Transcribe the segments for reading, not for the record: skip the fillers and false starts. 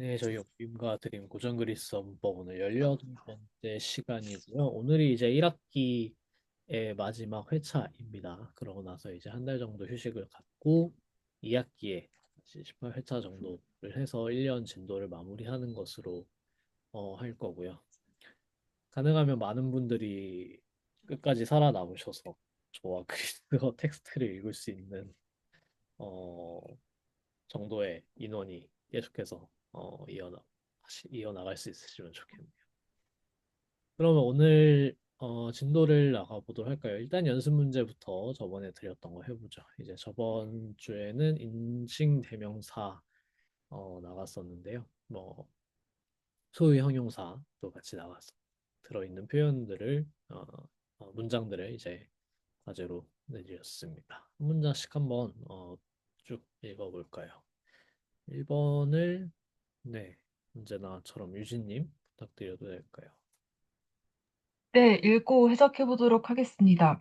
네, 저희 옥님과 드림 고전 그리스 문법 오늘 18번째 시간이고요. 오늘이 이제 1학기의 마지막 회차입니다. 그러고 나서 이제 한 달 정도 휴식을 갖고 2학기에 18회차 정도를 해서 1년 진도를 마무리하는 것으로 할 거고요. 가능하면 많은 분들이 끝까지 살아남으셔서 저와 그리스어 텍스트를 읽을 수 있는 어, 정도의 인원이 계속해서 이어나갈 수 있으시면 좋겠네요. 그러면 오늘 진도를 나가보도록 할까요? 일단 연습 문제부터 저번에 드렸던 거 해보죠. 이제 저번 주에는 인칭 대명사 나갔었는데요. 뭐 소유 형용사도 같이 나가서 들어있는 표현들을 문장들을 이제 과제로 내드렸습니다. 한 문장씩 한번 쭉 읽어볼까요? 1번을 네, 언제나처럼 유진님 부탁드려도 될까요? 네, 읽고 해석해 보도록 하겠습니다.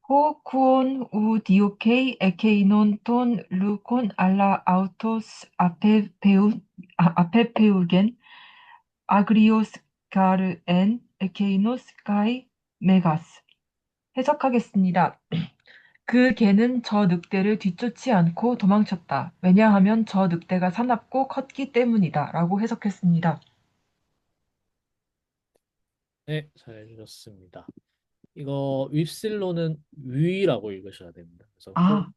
호 쿠온 우 디오케이 에케이논 톤 루콘 알라 아우토스 앞에 페우겐 아그리오스 가르 엔 에케이노스 카이 메가스. 해석하겠습니다. 그 개는 저 늑대를 뒤쫓지 않고 도망쳤다. 왜냐하면 저 늑대가 사납고 컸기 때문이다. 라고 해석했습니다. 네, 잘 해주셨습니다. 이거 윕실론은 위라고 읽으셔야 됩니다. 그래서 호 아,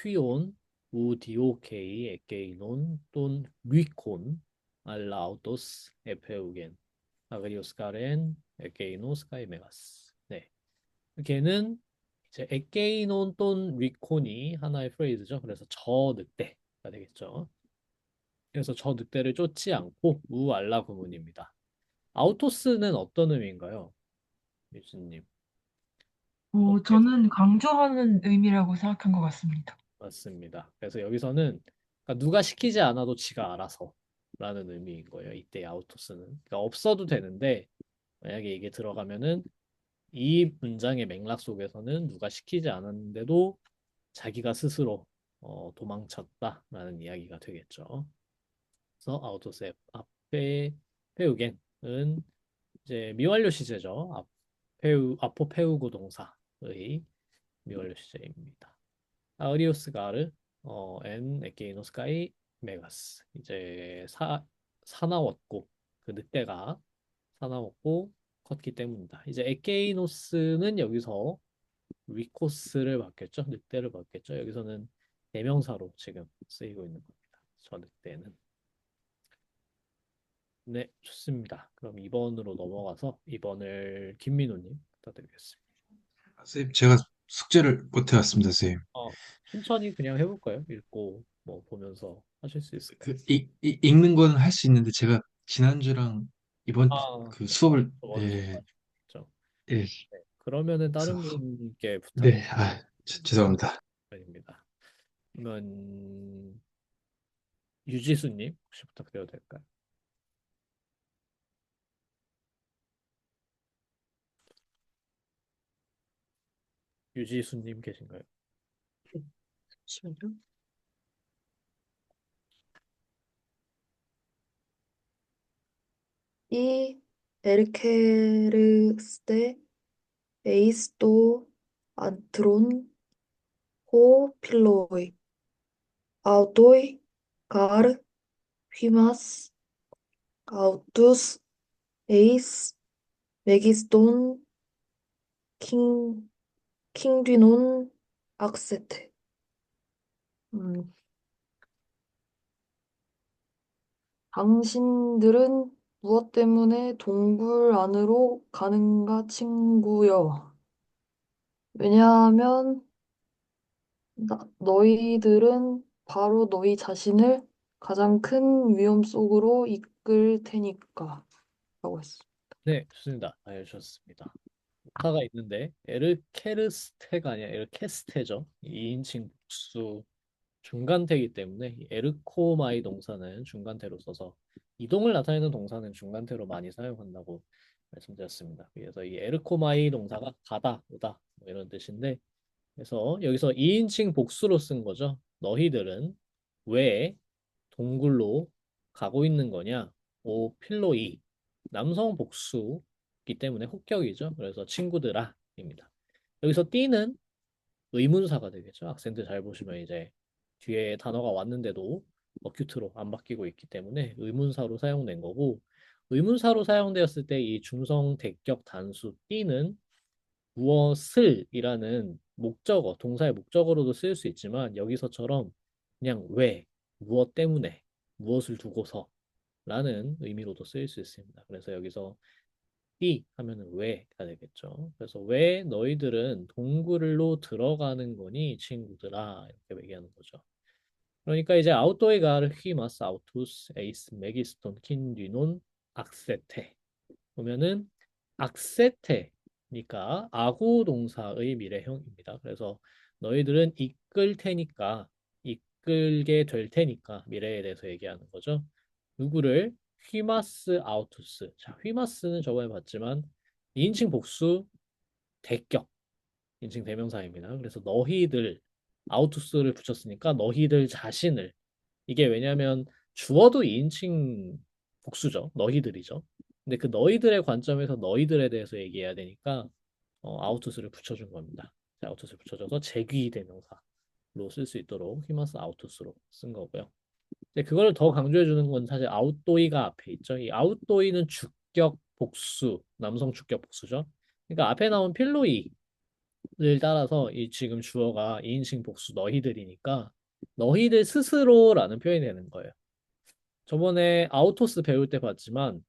퀴온 우디오케이 에게이논 돈 위콘 알라우토스 에페우겐 아그리오스카렌 에게이노 스카이메가스. 네, 걔는 이제 에게이논 돈 위콘이 하나의 프레이즈죠. 그래서 저 늑대가 되겠죠. 그래서 저 늑대를 쫓지 않고 우알라 구문입니다. 아우토스는 어떤 의미인가요? 유진님. 어떻게 저는 강조하는 의미라고 생각한 것 같습니다. 맞습니다. 그래서 여기서는 그러니까 누가 시키지 않아도 지가 알아서 라는 의미인 거예요. 이때 아우토스는. 그러니까 없어도 되는데 만약에 이게 들어가면은 이 문장의 맥락 속에서는 누가 시키지 않았는데도 자기가 스스로 도망쳤다라는 이야기가 되겠죠. 그래서 아우토스 앞에 페우겐은 이제 미완료 시제죠. 아포 페우고 동사의 미완료 시제입니다. 아우리오스 가르 엔 에게이노 스카이 메가스 이제 사나웠고 그 늑대가 사나웠고 컸기 때문이다. 이제 에게이노스는 여기서 위코스를 받겠죠. 늑대를 받겠죠. 여기서는 대명사로 지금 쓰이고 있는 겁니다. 저 늑대는. 네, 좋습니다. 그럼 2번으로 넘어가서 2번을 김민호님 부탁드리겠습니다. 선생님, 제가 숙제를 못 해왔습니다, 선생님. 천천히 그냥 해볼까요? 읽고 뭐 보면서 하실 수 있을까요? 읽는 건 할 수 있는데 제가 지난주랑 이번 그 수업을 저번 주가 죠 예, 네. 그러면은 그래서 다른 분께 네, 부탁드립니다. 죄송합니다. 그러면 유지수님 혹시 부탁드려도 될까요? 유지수님 계신가요? 잠시만요. 이 에르케르스테 에이스도 안트론 호 필로이 아우토이 가르 휘마스 아우투스 에이스 메기스톤 킹 킹뒤논 악세테. 음, 당신들은 무엇 때문에 동굴 안으로 가는가, 친구여? 왜냐하면 너희들은 바로 너희 자신을 가장 큰 위험 속으로 이끌 테니까. 라고 했어. 네, 좋습니다. 알려주셨습니다. 오타가 있는데 에르케르스테가 아니라 에르케스테죠. 2인칭 복수 중간태이기 때문에 이 에르코마이 동사는 중간태로 써서 이동을 나타내는 동사는 중간태로 많이 사용한다고 말씀드렸습니다. 그래서 이 에르코마이 동사가 가다, 오다 뭐 이런 뜻인데 그래서 여기서 2인칭 복수로 쓴 거죠. 너희들은 왜 동굴로 가고 있는 거냐? 오 필로이 남성 복수이기 때문에 혹격이죠. 그래서 친구들아입니다. 여기서 띠는 의문사가 되겠죠. 악센트 잘 보시면 이제 뒤에 단어가 왔는데도 어큐트로 안 바뀌고 있기 때문에 의문사로 사용된 거고 의문사로 사용되었을 때 이 중성 대격 단수 띠는 무엇을이라는 목적어, 동사의 목적어로도 쓰일 수 있지만 여기서처럼 그냥 왜, 무엇 때문에, 무엇을 두고서라는 의미로도 쓰일 수 있습니다. 그래서 여기서 삐 하면은 왜가 되겠죠. 그래서 왜 너희들은 동굴로 들어가는 거니 친구들아 이렇게 얘기하는 거죠. 그러니까 이제 아우토이가르 히마스 아우투스 에이스 메기스톤 킨디논 악세테 보면은 악세테니까 아구 동사의 미래형입니다. 그래서 너희들은 이끌 테니까 이끌게 될 테니까 미래에 대해서 얘기하는 거죠. 누구를 휘마스 아우투스. 자, 휘마스는 저번에 봤지만 2인칭 복수 대격 인칭 대명사입니다. 그래서 너희들 아우투스를 붙였으니까 너희들 자신을 이게 왜냐면 주어도 2인칭 복수죠. 너희들이죠. 근데 그 너희들의 관점에서 너희들에 대해서 얘기해야 되니까 아우투스를 붙여준 겁니다. 자, 아우투스를 붙여줘서 제귀 대명사로 쓸 수 있도록 히마스 아우투스로 쓴 거고요. 근데 그걸 더 강조해 주는 건 사실 아웃도이가 앞에 있죠. 이 아웃도이는 주격 복수, 남성 주격 복수죠. 그러니까 앞에 나온 필로이를 따라서 이 지금 주어가 2인칭 복수 너희들이니까 너희들 스스로라는 표현이 되는 거예요. 저번에 아우토스 배울 때 봤지만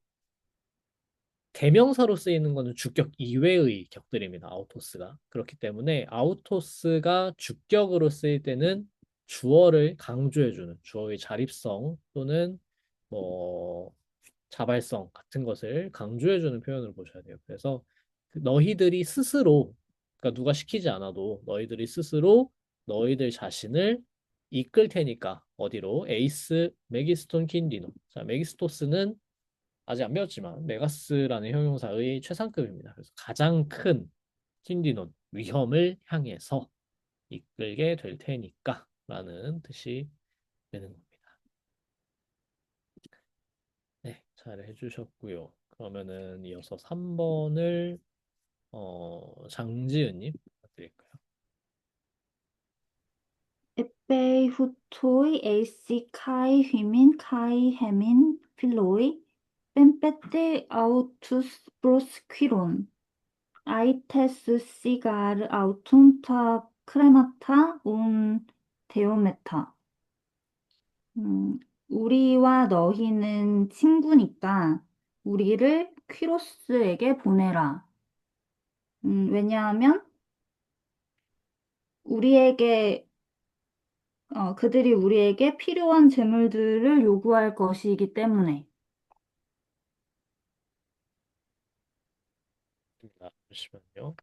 대명사로 쓰이는 거는 주격 이외의 격들입니다. 아우토스가. 그렇기 때문에 아우토스가 주격으로 쓰일 때는 주어를 강조해주는 주어의 자립성 또는 뭐 자발성 같은 것을 강조해주는 표현을 보셔야 돼요. 그래서 그 너희들이 스스로 그러니까 누가 시키지 않아도 너희들이 스스로 너희들 자신을 이끌 테니까 어디로? 에이스 메기스톤 킨디노. 자, 메기스토스는 아직 안 배웠지만 메가스라는 형용사의 최상급입니다. 그래서 가장 큰 킨디논 위험을 향해서 이끌게 될 테니까 라는 뜻이 되는 겁니다. 네, 잘 해주셨고요. 그러면은 이어서 3번을 장지은님 부탁드릴까요? 에페이 후토이 에이시 카이 휘민 카이 헤민 필로이 펜페테 아우투스 프로스퀴론 아이테스 시가르 아우툰타 크레마타 온 데오메타 우리와 너희는 친구니까 우리를 퀴로스에게 보내라. 왜냐하면 우리에게 그들이 우리에게 필요한 재물들을 요구할 것이기 때문에. 잠시만요.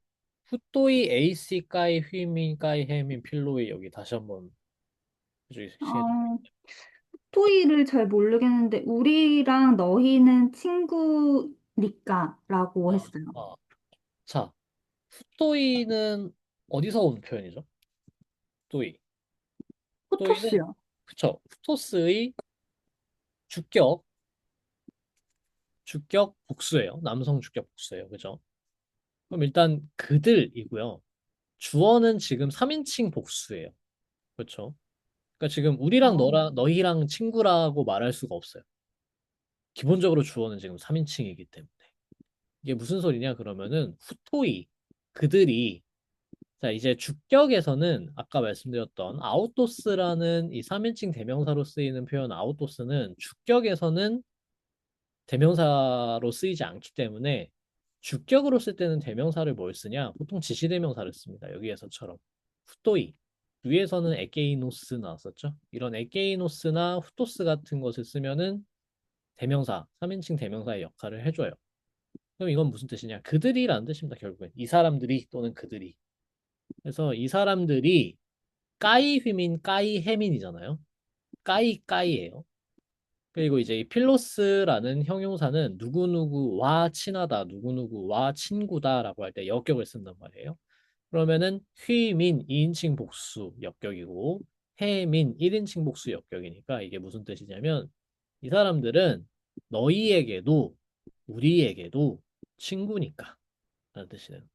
후또이 에이시 까이 휘민 까이 해민 필로이 여기 다시 한번 해주시. 어, 토이를 잘 모르겠는데, 우리랑 너희는 친구니까 라고 아, 했어요. 아. 자, 후또이는 어디서 온 표현이죠? 후또이. 후또이는 포토스요. 그쵸. 후토스의 주격, 주격 복수예요. 남성 주격 복수예요. 그죠? 그럼 일단 그들이고요. 주어는 지금 3인칭 복수예요. 그렇죠? 그러니까 지금 우리랑 어, 너희랑 친구라고 말할 수가 없어요. 기본적으로 주어는 지금 3인칭이기 때문에. 이게 무슨 소리냐 그러면은 후토이 그들이 자 이제 주격에서는 아까 말씀드렸던 아우토스라는 이 3인칭 대명사로 쓰이는 표현 아우토스는 주격에서는 대명사로 쓰이지 않기 때문에 주격으로 쓸 때는 대명사를 뭘 쓰냐? 보통 지시대명사를 씁니다. 여기에서처럼 후토이 위에서는 에게이노스 나왔었죠. 이런 에게이노스나 후토스 같은 것을 쓰면은 대명사, 3인칭 대명사의 역할을 해줘요. 그럼 이건 무슨 뜻이냐? 그들이라는 뜻입니다. 결국엔 이 사람들이 또는 그들이. 그래서 이 사람들이 까이 휘민 까이 해민이잖아요. 까이 까이예요. 그리고 이제 이 필로스라는 형용사는 누구누구와 친하다, 누구누구와 친구다라고 할 때 역격을 쓴단 말이에요. 그러면은 휘민 2인칭 복수 역격이고 해민 1인칭 복수 역격이니까 이게 무슨 뜻이냐면 이 사람들은 너희에게도 우리에게도 친구니까 라는 뜻이 되는.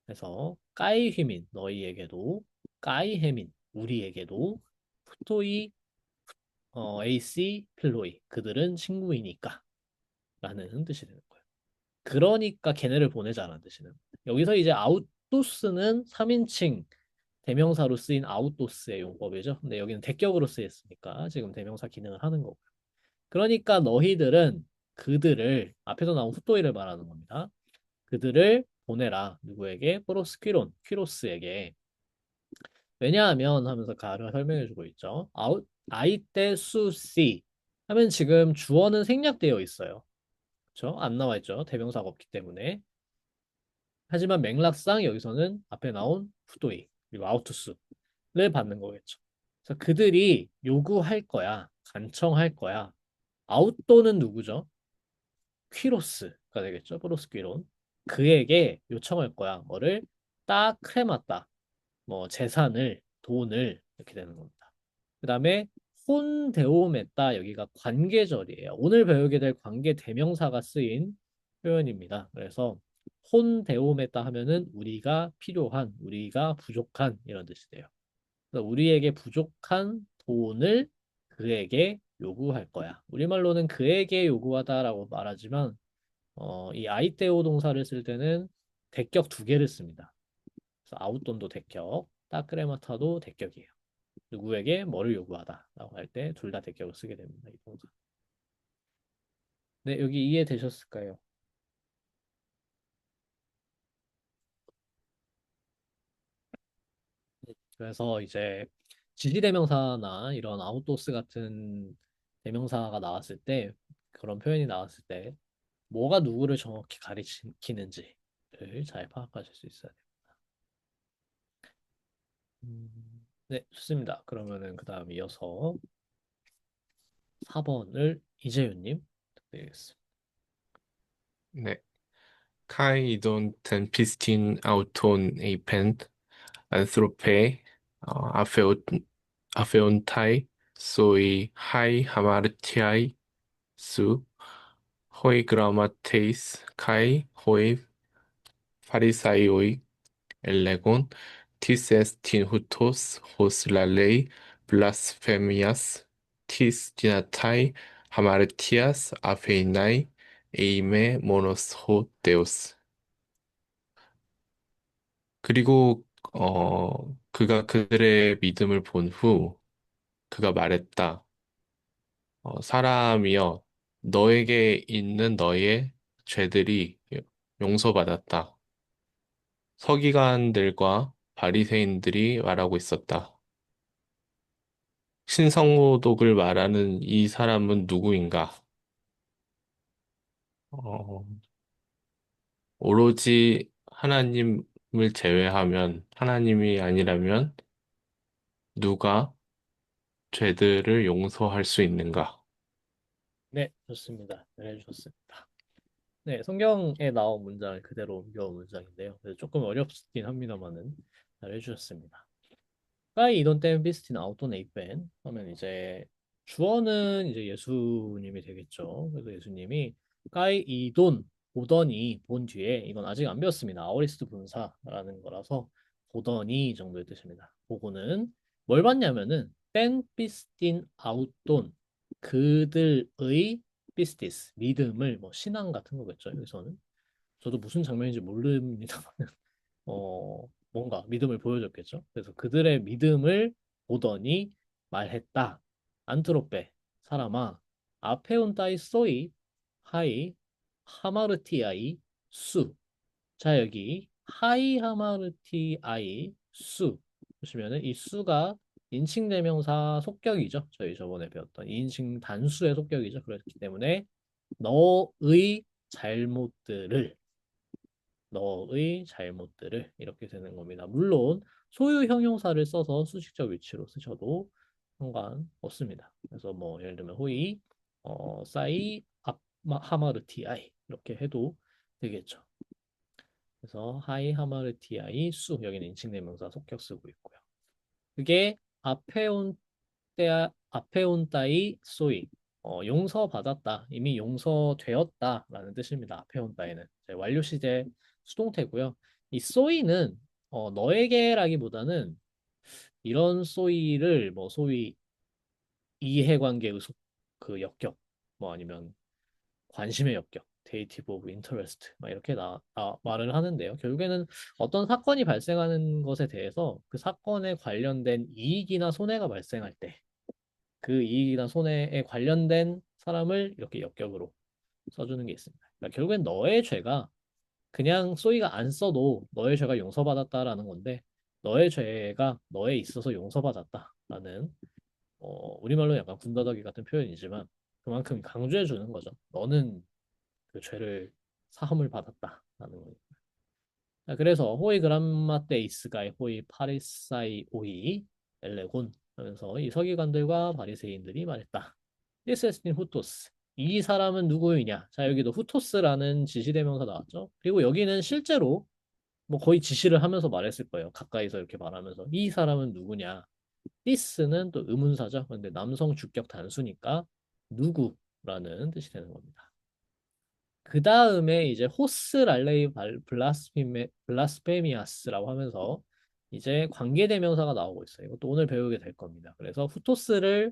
그래서 까이 휘민 너희에게도 까이 해민 우리에게도 푸토이 AC 필로이 그들은 친구이니까 라는 뜻이 되는 거예요. 그러니까 걔네를 보내자라는 뜻이는. 여기서 이제 아웃도스는 3인칭 대명사로 쓰인 아웃도스의 용법이죠. 근데 여기는 대격으로 쓰였으니까 지금 대명사 기능을 하는 거고요. 그러니까 너희들은 그들을 앞에서 나온 후토이를 말하는 겁니다. 그들을 보내라. 누구에게? 프로스퀴론, 퀴로스에게. 왜냐하면 하면서 가를 설명해주고 있죠. 아이때 수시 하면 지금 주어는 생략되어 있어요. 그렇죠? 안 나와 있죠. 대명사가 없기 때문에. 하지만 맥락상 여기서는 앞에 나온 후도이 그리고 아우투스를 받는 거겠죠. 그래서 그들이 요구할 거야. 간청할 거야. 아웃도는 누구죠? 퀴로스가 되겠죠. 프로스퀴론. 그에게 요청할 거야. 뭐를? 따 크레마따. 뭐 재산을, 돈을 이렇게 되는 겁니다. 그 다음에 혼 데오메따 여기가 관계절이에요. 오늘 배우게 될 관계 대명사가 쓰인 표현입니다. 그래서 혼 데오메따 하면은 우리가 필요한, 우리가 부족한 이런 뜻이 돼요. 그래서 우리에게 부족한 돈을 그에게 요구할 거야. 우리말로는 그에게 요구하다라고 말하지만 이 아이테오 동사를 쓸 때는 대격 두 개를 씁니다. 그래서 아웃돈도 대격, 따크레마타도 대격이에요. 누구에게 뭐를 요구하다라고 할 때 둘 다 대격을 쓰게 됩니다. 이 동사. 네, 여기 이해되셨을까요? 그래서 이제 지시대명사나 이런 아웃도스 같은 대명사가 나왔을 때 그런 표현이 나왔을 때 뭐가 누구를 정확히 가리키는지를 잘 파악하실 수 있어야 돼요. 네, 좋습니다. 그러면은 그 다음 이어서 4번을 이재윤님 부탁드리겠습니다. 네. Kai idon tempistin auton epen anthrope afeontai soi hai hamartiai su hoi grammateis kai hoi farisaioi elegon tis estin hutos hos la lei blasphemias tis dinatai hamartias afeinai eime monos ho deus. 그리고 그가 그들의 믿음을 본 후 그가 말했다. 사람이여 너에게 있는 너의 죄들이 용서받았다. 서기관들과 바리새인들이 말하고 있었다. 신성모독을 말하는 이 사람은 누구인가? 어, 오로지 하나님을 제외하면 하나님이 아니라면 누가 죄들을 용서할 수 있는가? 네, 좋습니다. 잘 해주셨습니다. 네, 성경에 나온 문장을 그대로 옮겨온 문장인데요. 그래서 조금 어렵긴 합니다만은 잘 해주셨습니다. 까이 이돈 땐 비스틴 아우톤 에이펜 하면 이제 주어는 이제 예수님이 되겠죠. 그래서 예수님이 까이 이돈 보더니 본 뒤에 이건 아직 안 배웠습니다. 아오리스트 분사라는 거라서 보더니 정도의 뜻입니다. 보고는 뭘 봤냐면은 땐 비스틴 아우톤 그들의 비스티스 믿음을 뭐 신앙 같은 거겠죠. 여기서는 저도 무슨 장면인지 모릅니다만 뭔가 믿음을 보여줬겠죠. 그래서 그들의 믿음을 보더니 말했다. 안트로페, 사람아, 아페온 따이 소이, 하이, 하마르티아이, 수. 자, 여기 하이 하마르티아이, 수. 보시면은 이 수가 인칭 대명사 속격이죠. 저희 저번에 배웠던 인칭 단수의 속격이죠. 그렇기 때문에 너의 잘못들을 너의 잘못들을 이렇게 되는 겁니다. 물론 소유 형용사를 써서 수식적 위치로 쓰셔도 상관없습니다. 그래서 뭐 예를 들면 호이 사이 하마르티아이 이렇게 해도 되겠죠. 그래서 하이 하마르티아이 수 여기는 인칭대명사 속격 쓰고 있고요. 그게 앞에 온 따이 소이 용서받았다, 이미 용서되었다라는 뜻입니다. 앞에 온 따위는 이제 완료 시제 수동태고요. 이 소이는 너에게라기보다는 이런 소이를 뭐 소위 이해관계의 그 역격, 뭐 아니면 관심의 역격, 데이티브 오브 인터레스트 막 이렇게 말을 하는데요. 결국에는 어떤 사건이 발생하는 것에 대해서 그 사건에 관련된 이익이나 손해가 발생할 때 그 이익이나 손해에 관련된 사람을 이렇게 역격으로 써주는 게 있습니다. 그러니까 결국엔 너의 죄가 그냥 소이가 안 써도 너의 죄가 용서받았다라는 건데 너의 죄가 너에 있어서 용서받았다라는 우리말로 약간 군더더기 같은 표현이지만 그만큼 강조해 주는 거죠. 너는 그 죄를 사함을 받았다라는 거예요. 자, 그래서 호이 그람마 테이스가이 호이 파리사이 오이 엘레곤 하면서 이 서기관들과 바리새인들이 말했다. 리세스틴 후토스. 이 사람은 누구이냐? 자, 여기도 후토스라는 지시대명사 나왔죠. 그리고 여기는 실제로 뭐 거의 지시를 하면서 말했을 거예요. 가까이서 이렇게 말하면서 이 사람은 누구냐? 디스는 또 의문사죠. 근데 남성 주격 단수니까 누구라는 뜻이 되는 겁니다. 그 다음에 이제 호스 랄레이 블라스페미아스라고 하면서 이제 관계대명사가 나오고 있어요. 이것도 오늘 배우게 될 겁니다. 그래서 후토스를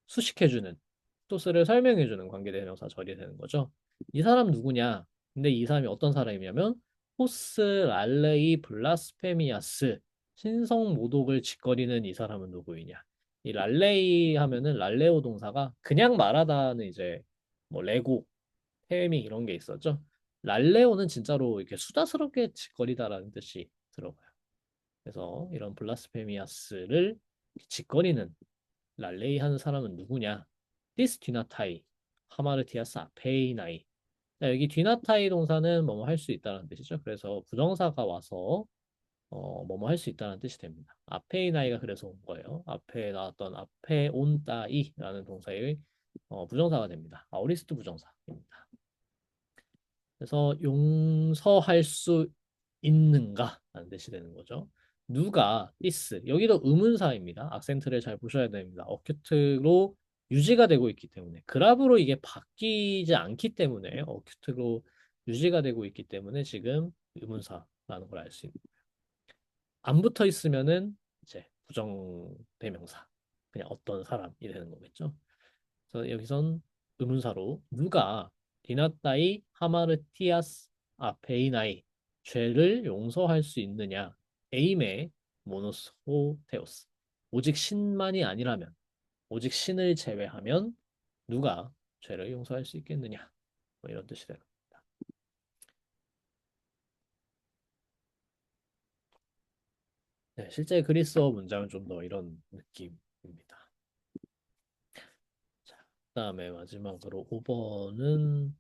수식해주는, 후토스를 설명해주는 관계대명사 처리되는 거죠. 이 사람 누구냐? 근데 이 사람이 어떤 사람이냐면 호스 랄레이 블라스페미아스, 신성 모독을 짓거리는 이 사람은 누구이냐? 이 랄레이 하면은 랄레오 동사가 그냥 말하다는 이제 뭐 레고 헤미 이런 게 있었죠. 랄레오는 진짜로 이렇게 수다스럽게 짓거리다라는 뜻이 들어가요. 그래서 이런 블라스페미아스를 짓거리는 랄레이 하는 사람은 누구냐? 디스티나타이, 하마르티아스 아페이나이. 자, 여기 디나타이 동사는 뭐뭐 할 수 있다는 뜻이죠. 그래서 부정사가 와서 뭐뭐 할 수 있다는 뜻이 됩니다. 아페이나이가 그래서 온 거예요. 앞에 나왔던 앞에 온 따이라는 동사의 부정사가 됩니다. 아우리스트 부정사입니다. 그래서 용서할 수 있는가? 라는 뜻이 되는 거죠. 누가, is. 여기도 의문사입니다. 악센트를 잘 보셔야 됩니다. 어큐트로 유지가 되고 있기 때문에. 그랍으로 이게 바뀌지 않기 때문에 어큐트로 유지가 되고 있기 때문에 지금 의문사라는 걸 알 수 있는 거예요. 안 붙어 있으면은 이제 부정대명사. 그냥 어떤 사람이 되는 거겠죠. 그래서 여기선 의문사로 누가 디나따이 하마르티아스 아페이나이 죄를 용서할 수 있느냐 에임에 모노스호테오스 오직 신만이 아니라면 오직 신을 제외하면 누가 죄를 용서할 수 있겠느냐 뭐 이런 뜻이 되는 겁니다. 네, 실제 그리스어 문장은 좀 더 이런 느낌입니다. 자, 그다음에 마지막으로 5번은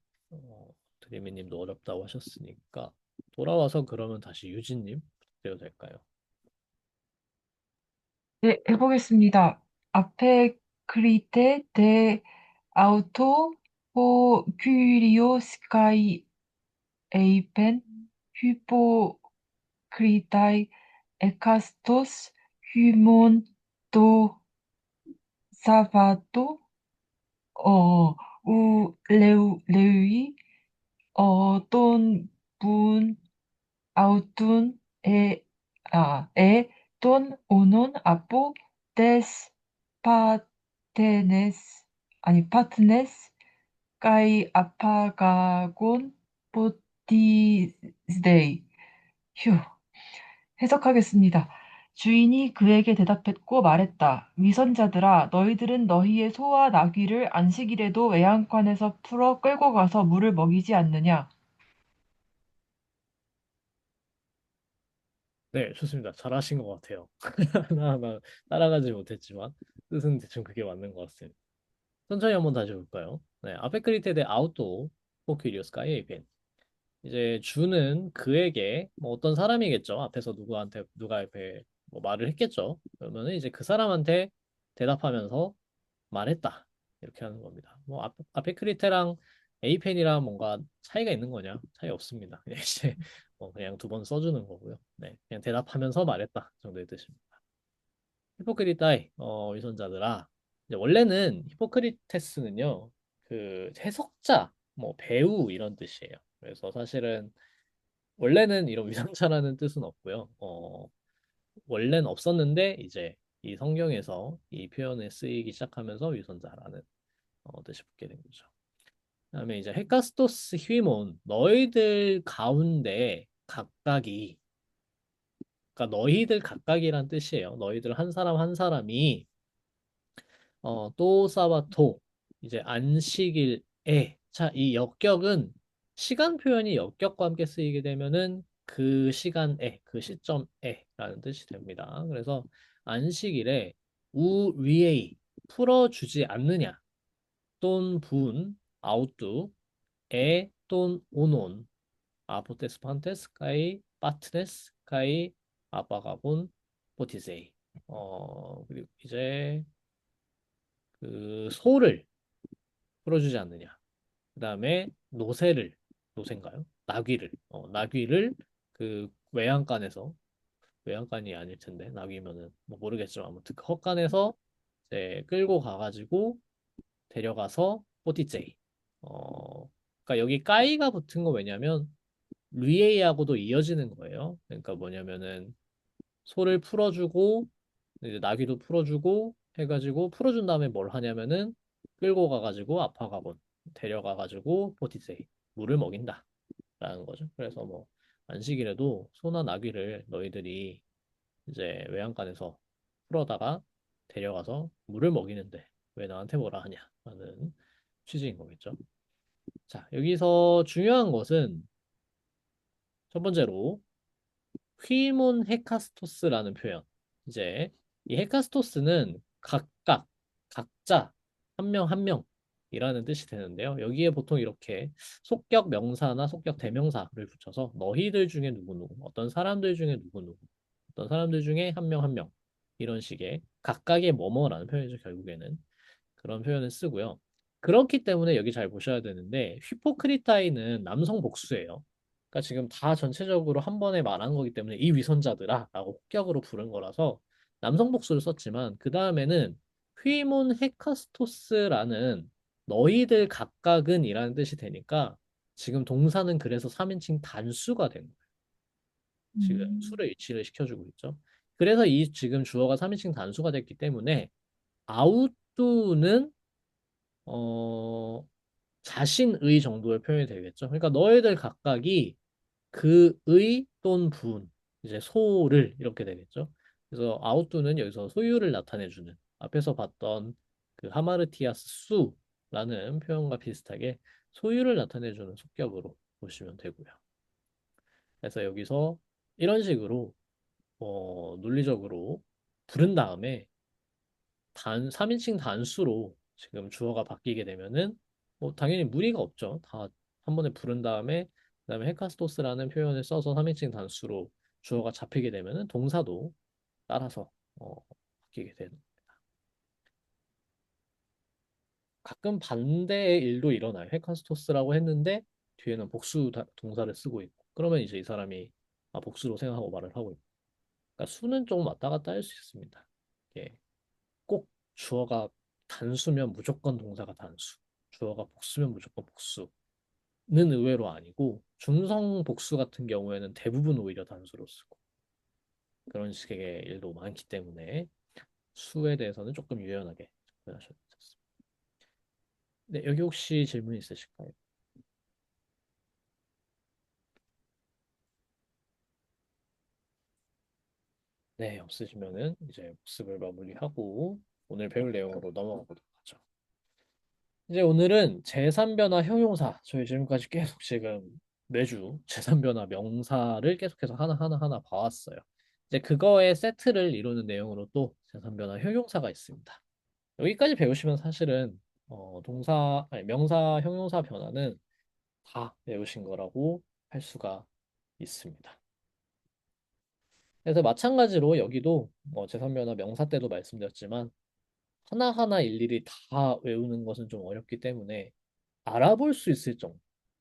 드리미님도 어렵다고 하셨으니까 돌아와서 그러면 다시 유진님 드려도 될까요? 네, 해보겠습니다. 앞에 크리테 데 아우토 포 큐리오 스카이 에이펜 휘포 크리타이 에카스토스 휴몬 도 사바토 레우이 돈 분 아우툰 돈 오논 아포 데스 파테네스 아니 파트네스 까이 아파가곤 포티스데이 휴 해석하겠습니다. 주인이 그에게 대답했고 말했다. 위선자들아, 너희들은 너희의 소와 나귀를 안식일에도 외양간에서 풀어 끌고 가서 물을 먹이지 않느냐? 네, 좋습니다. 잘하신 것 같아요. 하나하나 따라가지 못했지만 뜻은 대충 그게 맞는 것 같습니다. 천천히 한번 다시 볼까요? 네, 아페크리테데 아우토 포큐리오스 까이에이펜 이제 주는 그에게 뭐 어떤 사람이겠죠. 앞에서 누구한테 누가 앞에 뭐 말을 했겠죠. 그러면은 이제 그 사람한테 대답하면서 말했다 이렇게 하는 겁니다. 뭐 아페크리테랑 에이펜이랑 뭔가 차이가 있는 거냐? 차이 없습니다. 그냥 이제 그냥 두 번 써주는 거고요. 네, 그냥 대답하면서 말했다 정도의 뜻입니다. 히포크리타이 위선자들아 이제 원래는 히포크리테스는요, 그 해석자, 뭐 배우 이런 뜻이에요. 그래서 사실은 원래는 이런 위선자라는 뜻은 없고요. 원래는 없었는데 이제 이 성경에서 이 표현을 쓰이기 시작하면서 위선자라는 뜻이 붙게 된 거죠. 그다음에 이제 헤카스토스 휴이몬 너희들 가운데 각각이 그러니까 너희들 각각이란 뜻이에요. 너희들 한 사람 한 사람이 또 사바토 이제 안식일에 자, 이 역격은 시간 표현이 역격과 함께 쓰이게 되면은 그 시간에 그 시점에라는 뜻이 됩니다. 그래서 안식일에 우리에이 풀어주지 않느냐 돈 분 아우뚜 돈 오논 아포테스 판테스 카이 파트네스 카이 아빠가본 포티세이 그리고 이제 그 소를 풀어주지 않느냐. 그 다음에 노새인가요? 나귀를 그 외양간이 아닐 텐데, 나귀면은 뭐 모르겠지만 아무튼 그 헛간에서 이제 끌고 가가지고 데려가서 포티제이. 그러니까 여기 까이가 붙은 거 왜냐면 루이에이하고도 이어지는 거예요. 그러니까 뭐냐면은 소를 풀어주고 이제 나귀도 풀어주고 해가지고 풀어준 다음에 뭘 하냐면은 끌고 가가지고 아파가본 데려가가지고 포티세이 물을 먹인다 라는 거죠. 그래서 뭐 안식일에도 소나 나귀를 너희들이 이제 외양간에서 풀어다가 데려가서 물을 먹이는데 왜 나한테 뭐라 하냐 라는 취지인 거겠죠. 자, 여기서 중요한 것은 첫 번째로 휘문 헤카스토스라는 표현. 이제 이 헤카스토스는 각자 한 명 한 명이라는 뜻이 되는데요. 여기에 보통 이렇게 속격 명사나 속격 대명사를 붙여서 너희들 중에 누구누구, 어떤 사람들 중에 누구누구, 어떤 사람들 중에 한 명 한 명 이런 식의 각각의 뭐뭐라는 표현이죠. 결국에는 그런 표현을 쓰고요. 그렇기 때문에 여기 잘 보셔야 되는데 휘포크리타이는 남성 복수예요. 그러니까 지금 다 전체적으로 한 번에 말한 거기 때문에 이 위선자들아라고 혹격으로 부른 거라서 남성 복수를 썼지만 그 다음에는 휘몬 헤카스토스라는 너희들 각각은이라는 뜻이 되니까 지금 동사는 그래서 3인칭 단수가 된 거예요. 지금 수를 일치를 시켜주고 있죠. 그래서 이 지금 주어가 3인칭 단수가 됐기 때문에 아웃도는 어, 자신의 정도의 표현이 되겠죠. 그러니까 너희들 각각이 그의 또는 분, 이제 소를 이렇게 되겠죠. 그래서 아웃도는 여기서 소유를 나타내주는 앞에서 봤던 그 하마르티아스 수라는 표현과 비슷하게 소유를 나타내주는 속격으로 보시면 되고요. 그래서 여기서 이런 식으로 논리적으로 부른 다음에 3인칭 단수로 지금 주어가 바뀌게 되면은 뭐 당연히 무리가 없죠. 다 한 번에 부른 다음에 그다음에 헤카스토스라는 표현을 써서 3인칭 단수로 주어가 잡히게 되면은 동사도 따라서 바뀌게 되는 겁니다. 가끔 반대의 일도 일어나요. 헤카스토스라고 했는데 뒤에는 동사를 쓰고 있고 그러면 이제 이 사람이 복수로 생각하고 말을 하고 있고 그러니까 수는 조금 왔다 갔다 할 수 있습니다. 이게 꼭 주어가 단수면 무조건 동사가 단수, 주어가 복수면 무조건 복수는 의외로 아니고 중성 복수 같은 경우에는 대부분 오히려 단수로 쓰고 그런 식의 일도 많기 때문에 수에 대해서는 조금 유연하게 접근하셔도 좋습니다. 네, 여기 혹시 질문 있으실까요? 네, 없으시면은 이제 복습을 마무리하고 오늘 배울 내용으로 넘어가 보도록 하죠. 이제 오늘은 제3변화 형용사, 저희 지금까지 계속 지금 매주 제3변화 명사를 계속해서 하나 봐왔어요. 이제 그거의 세트를 이루는 내용으로 또 제3변화 형용사가 있습니다. 여기까지 배우시면 사실은 명사, 형용사 변화는 다 배우신 거라고 할 수가 있습니다. 그래서 마찬가지로 여기도 제3변화 명사 때도 말씀드렸지만 하나하나 일일이 다 외우는 것은 좀 어렵기 때문에 알아볼 수 있을 정도,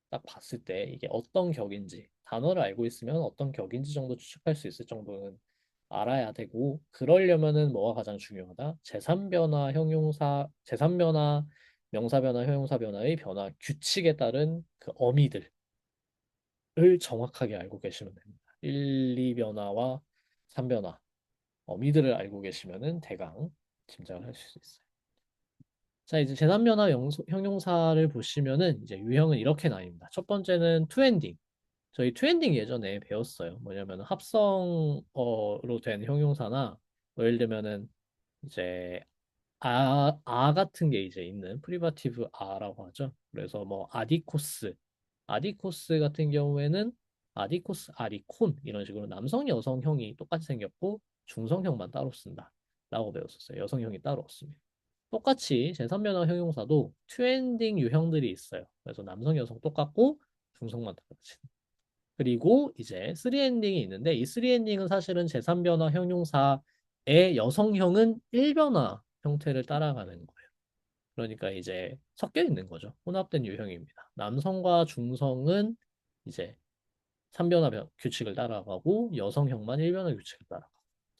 딱 봤을 때 이게 어떤 격인지, 단어를 알고 있으면 어떤 격인지 정도 추측할 수 있을 정도는 알아야 되고 그러려면은 뭐가 가장 중요하다? 제3변화 형용사, 제3변화 명사 변화, 형용사 변화의 변화 규칙에 따른 그 어미들을 정확하게 알고 계시면 됩니다. 1, 2변화와 3변화 어미들을 알고 계시면은 대강 짐작을 하실 수 있어요. 자, 이제 제3변화 형용사를 보시면은 이제 유형은 이렇게 나뉩니다. 첫 번째는 투엔딩. 저희 투엔딩 예전에 배웠어요. 뭐냐면 합성어로 된 형용사나 뭐 예를 들면은 이제 아 같은 게 이제 있는 프리바티브 아라고 하죠. 그래서 뭐 아디코스 같은 경우에는 아디코스, 아리콘 이런 식으로 남성, 여성형이 똑같이 생겼고 중성형만 따로 쓴다. 라고 배웠었어요. 여성형이 따로 없습니다. 똑같이 제3변화 형용사도 투엔딩 유형들이 있어요. 그래서 남성, 여성 똑같고 중성만 달라지. 그리고 이제 3엔딩이 있는데 이 3엔딩은 사실은 제3변화 형용사의 여성형은 1변화 형태를 따라가는 거예요. 그러니까 이제 섞여 있는 거죠. 혼합된 유형입니다. 남성과 중성은 이제 3변화 규칙을 따라가고 여성형만 1변화 규칙을 따라가고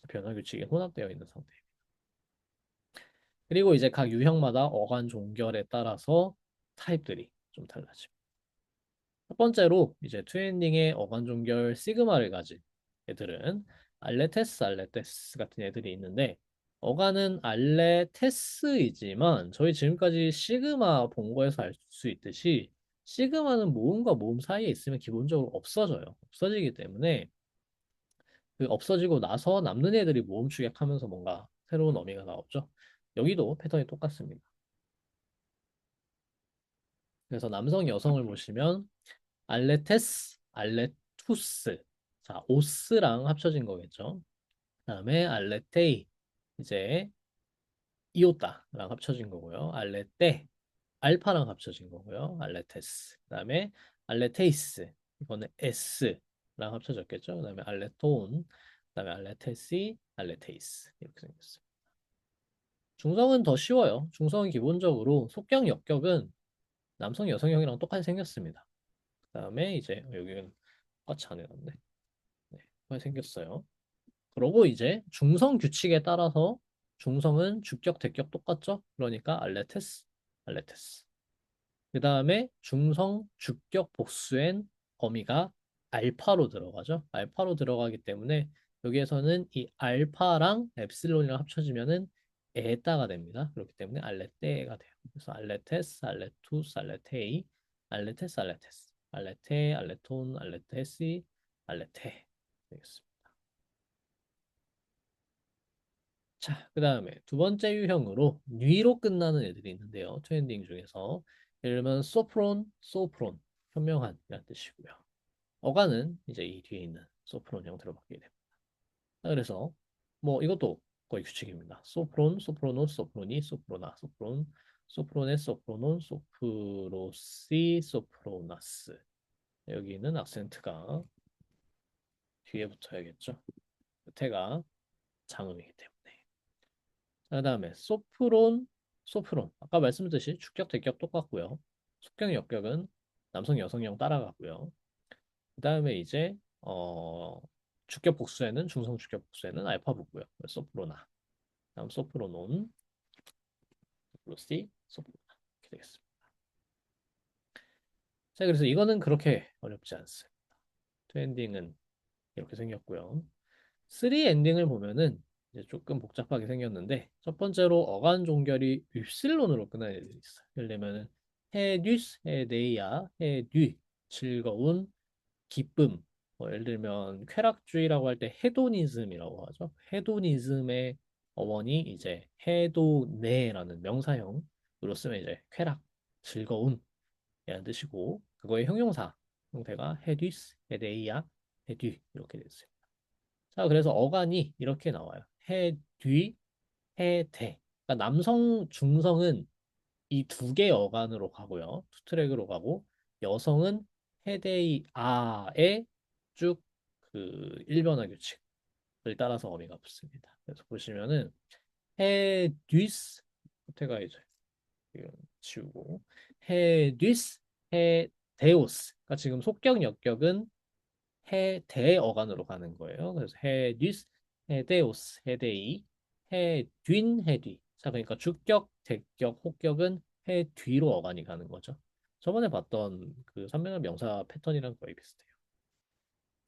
변화 규칙이 혼합되어 있는 상태입니다. 그리고 이제 각 유형마다 어간 종결에 따라서 타입들이 좀 달라집니다. 첫 번째로 이제 투엔딩의 어간 종결 시그마를 가진 애들은 알레테스 같은 애들이 있는데 어간은 알레테스이지만 저희 지금까지 시그마 본 거에서 알 수 있듯이 시그마는 모음과 모음 사이에 있으면 기본적으로 없어져요. 없어지기 때문에 그 없어지고 나서 남는 애들이 모음 축약하면서 뭔가 새로운 어미가 나오죠. 여기도 패턴이 똑같습니다. 그래서 남성, 여성을 보시면 알레테스, 알레투스. 자, 오스랑 합쳐진 거겠죠. 그다음에 알레테이, 이제 이오타랑 합쳐진 거고요. 알레테, 알파랑 합쳐진 거고요. 알레테스. 그다음에 알레테이스, 이거는 S랑 합쳐졌겠죠. 그다음에 알레톤, 그다음에 알레테시, 알레테이스 이렇게 생겼어요. 중성은 더 쉬워요. 중성은 기본적으로 속격, 역격은 남성, 여성형이랑 똑같이 생겼습니다. 그다음에 이제 여기는 똑같이 안 해놨네. 네, 똑같이 생겼어요. 그러고 이제 중성 규칙에 따라서 중성은 주격, 대격 똑같죠? 그러니까 알레테스, 알레테스. 그다음에 중성, 주격, 복수엔 어미가 알파로 들어가죠. 알파로 들어가기 때문에 여기에서는 이 알파랑 엡실론이랑 합쳐지면은 에따가 됩니다. 그렇기 때문에 알레테가 돼요. 그래서 알레테스, 알레투스, 알레테이, 알레테스, 알레테스, 알레테, 알레톤, 알레테시, 알레테 되겠습니다. 자, 그 다음에 두 번째 유형으로 뉘로 끝나는 애들이 있는데요. 트렌딩 중에서 예를 들면 소프론, 소프론, 현명한 이란 뜻이고요. 어간은 이제 이 뒤에 있는 소프론 형태로 바뀌게 됩니다. 자, 그래서 뭐 이것도 거의 규칙입니다. 소프론, 소프로노, 소프로니, 소프로나, 소프론, 소프로네, 소프로논, 소프로시, 소프로나스. 여기는 악센트가 뒤에 붙어야겠죠. 태가 장음이기 때문에. 그다음에 소프론, 소프론. 아까 말씀드렸듯이 주격, 대격 똑같고요. 속격, 역격은 남성, 여성형 따라가고요. 그다음에 이제 주격 복수에는 중성 주격 복수에는 알파 붙고요. 소프로나. 다음 소프로논, 소프로시, 소프로나 이렇게 되겠습니다. 자, 그래서 이거는 그렇게 어렵지 않습니다. 투 엔딩은 이렇게 생겼고요. 3 엔딩을 보면은 이제 조금 복잡하게 생겼는데 첫 번째로 어간 종결이 윕실론으로 끝나는 애들이 있어요. 예를 들면은 해듀스, 해데이아, 해듀, 즐거운, 기쁨. 뭐 예를 들면 쾌락주의라고 할 때 헤도니즘이라고 하죠. 헤도니즘의 어원이 이제 헤도네라는 명사형으로 쓰면 이제 쾌락, 즐거운 이라는 뜻이고 그거의 형용사 형태가 해듀스, 해데이아, 해듀 이렇게 됐어요. 자, 그래서 어간이 이렇게 나와요. 해, 뒤, 해, 대. 그러니까 남성, 중성은 이 두 개의 어간으로 가고요. 투 트랙으로 가고, 여성은 해대의 아에 쭉 그 일변화 규칙을 따라서 어미가 붙습니다. 그래서 보시면은 해, 뒤스, 태가 이제 이건 지우고, 해, 뒤스, 해, 데오스. 그러니까 지금 속격, 역격은 해, 대 어간으로 가는 거예요. 그래서 해, 뒤스, 헤데오스, 헤데이, 헤뒷, 헤뒤. 자, 그러니까 주격, 대격, 혹격은 해 뒤로 어간이 가는 거죠. 저번에 봤던 그 선명한 명사 패턴이랑 거의 비슷해요.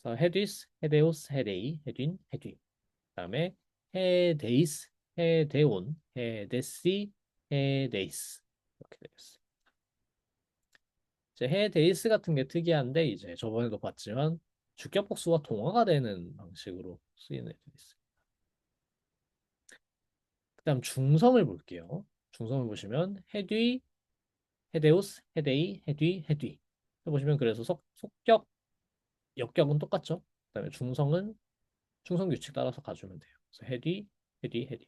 그래서 헤디스, 헤데오스, 헤데이, 헤딘, 헤뒤. 그다음에 헤데이스, 헤데온, 헤데시, 헤데이스. 이렇게 되겠어요. 이제 헤데이스 같은 게 특이한데 이제 저번에도 봤지만 주격 복수와 동화가 되는 방식으로 쓰이는 애들이 있어요. 그다음 중성을 볼게요. 중성을 보시면 헤뒤, 헤데오스, 헤데이, 헤뒤, 헤뒤. 보시면 그래서 속격, 역격은 똑같죠. 그다음에 중성은 충성 규칙 따라서 가주면 돼요. 그래서 헤뒤, 헤뒤, 헤뒤.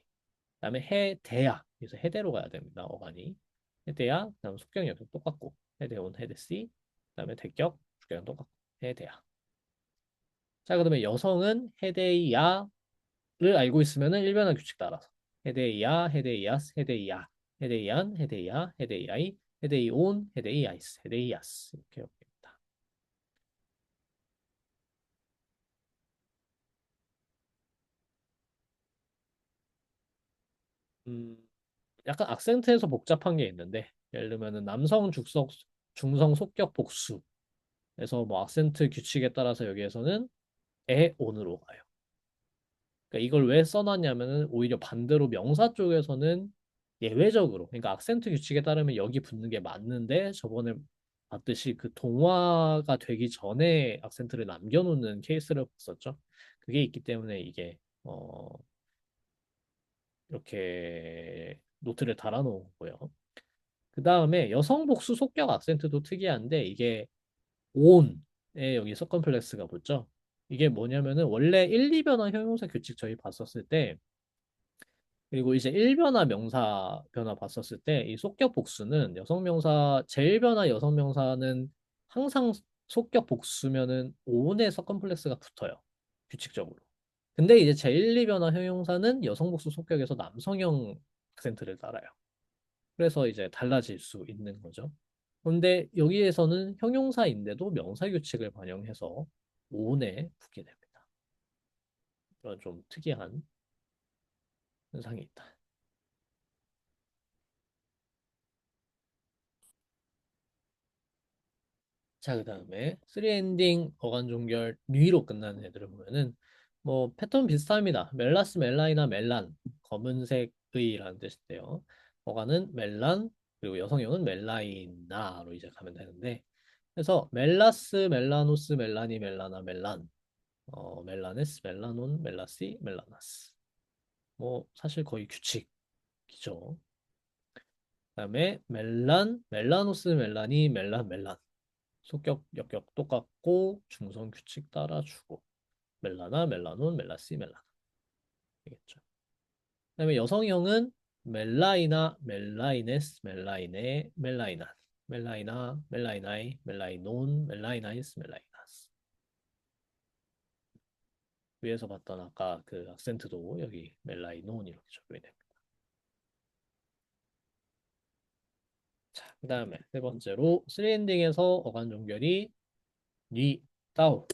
그다음에 헤대야. 그래서 헤대로 가야 됩니다. 어간이. 헤대야. 그다음 속격 역격 똑같고. 헤대온, 헤데시. 그다음에 대격, 주격은 똑같고. 헤대야. 자, 그다음에 여성은 헤데이야를 알고 있으면은 일변화 규칙 따라서 헤데이야, 헤데이야스, 헤데이야, 헤데이안, 헤데이야, 헤데이아이, 헤데이온, 헤데이아이스, 헤데이아스 이렇게 됩니다. 음, 약간 악센트에서 복잡한 게 있는데 예를 들면은 남성 죽석 중성 속격 복수에서 뭐 악센트 규칙에 따라서 여기에서는 에온으로 가요. 그러니까 이걸 왜 써놨냐면은 오히려 반대로 명사 쪽에서는 예외적으로 그러니까 악센트 규칙에 따르면 여기 붙는 게 맞는데 저번에 봤듯이 그 동화가 되기 전에 악센트를 남겨놓는 케이스를 봤었죠. 그게 있기 때문에 이게 이렇게 노트를 달아놓은 거고요. 그 다음에 여성 복수 속격 악센트도 특이한데 이게 온에 여기 서컴플렉스가 붙죠. 이게 뭐냐면은 원래 1, 2변화 형용사 규칙 저희 봤었을 때 그리고 이제 1변화 명사 변화 봤었을 때 이 속격 복수는 여성 명사 제1변화 여성 명사는 항상 속격 복수면은 온에 서컴플렉스가 붙어요. 규칙적으로. 근데 이제 제1, 2변화 형용사는 여성 복수 속격에서 남성형 악센트를 따라요. 그래서 이제 달라질 수 있는 거죠. 근데 여기에서는 형용사인데도 명사 규칙을 반영해서 오온에 붙게 됩니다. 이런 좀 특이한 현상이 있다. 자, 그 다음에 3엔딩 어간 종결 뉘로 끝나는 애들을 보면은 뭐 패턴 비슷합니다. 멜라스, 멜라이나, 멜란 검은색의라는 뜻인데요. 어간은 멜란 그리고 여성형은 멜라이나로 이제 가면 되는데 그래서 멜라스, 멜라노스, 멜라니, 멜라나, 멜란 멜라네스, 멜라논, 멜라시, 멜라나스 뭐 사실 거의 규칙이죠. 그다음에 멜란, 멜라노스, 멜라니, 멜란, 멜란 속격, 역격 똑같고 중성 규칙 따라주고 멜라나, 멜라논, 멜라시, 멜라나 되겠죠. 그다음에 여성형은 멜라이나, 멜라이네스, 멜라이네, 멜라이난, 멜라이나, 멜라이나이, 멜라이논, 멜라이나이스, 멜라이나스. 위에서 봤던 아까 그 악센트도 여기 멜라이논 이렇게 적용이 됩니다. 자, 그다음에 세 번째로 3엔딩에서 어간 종결이 니, 따오,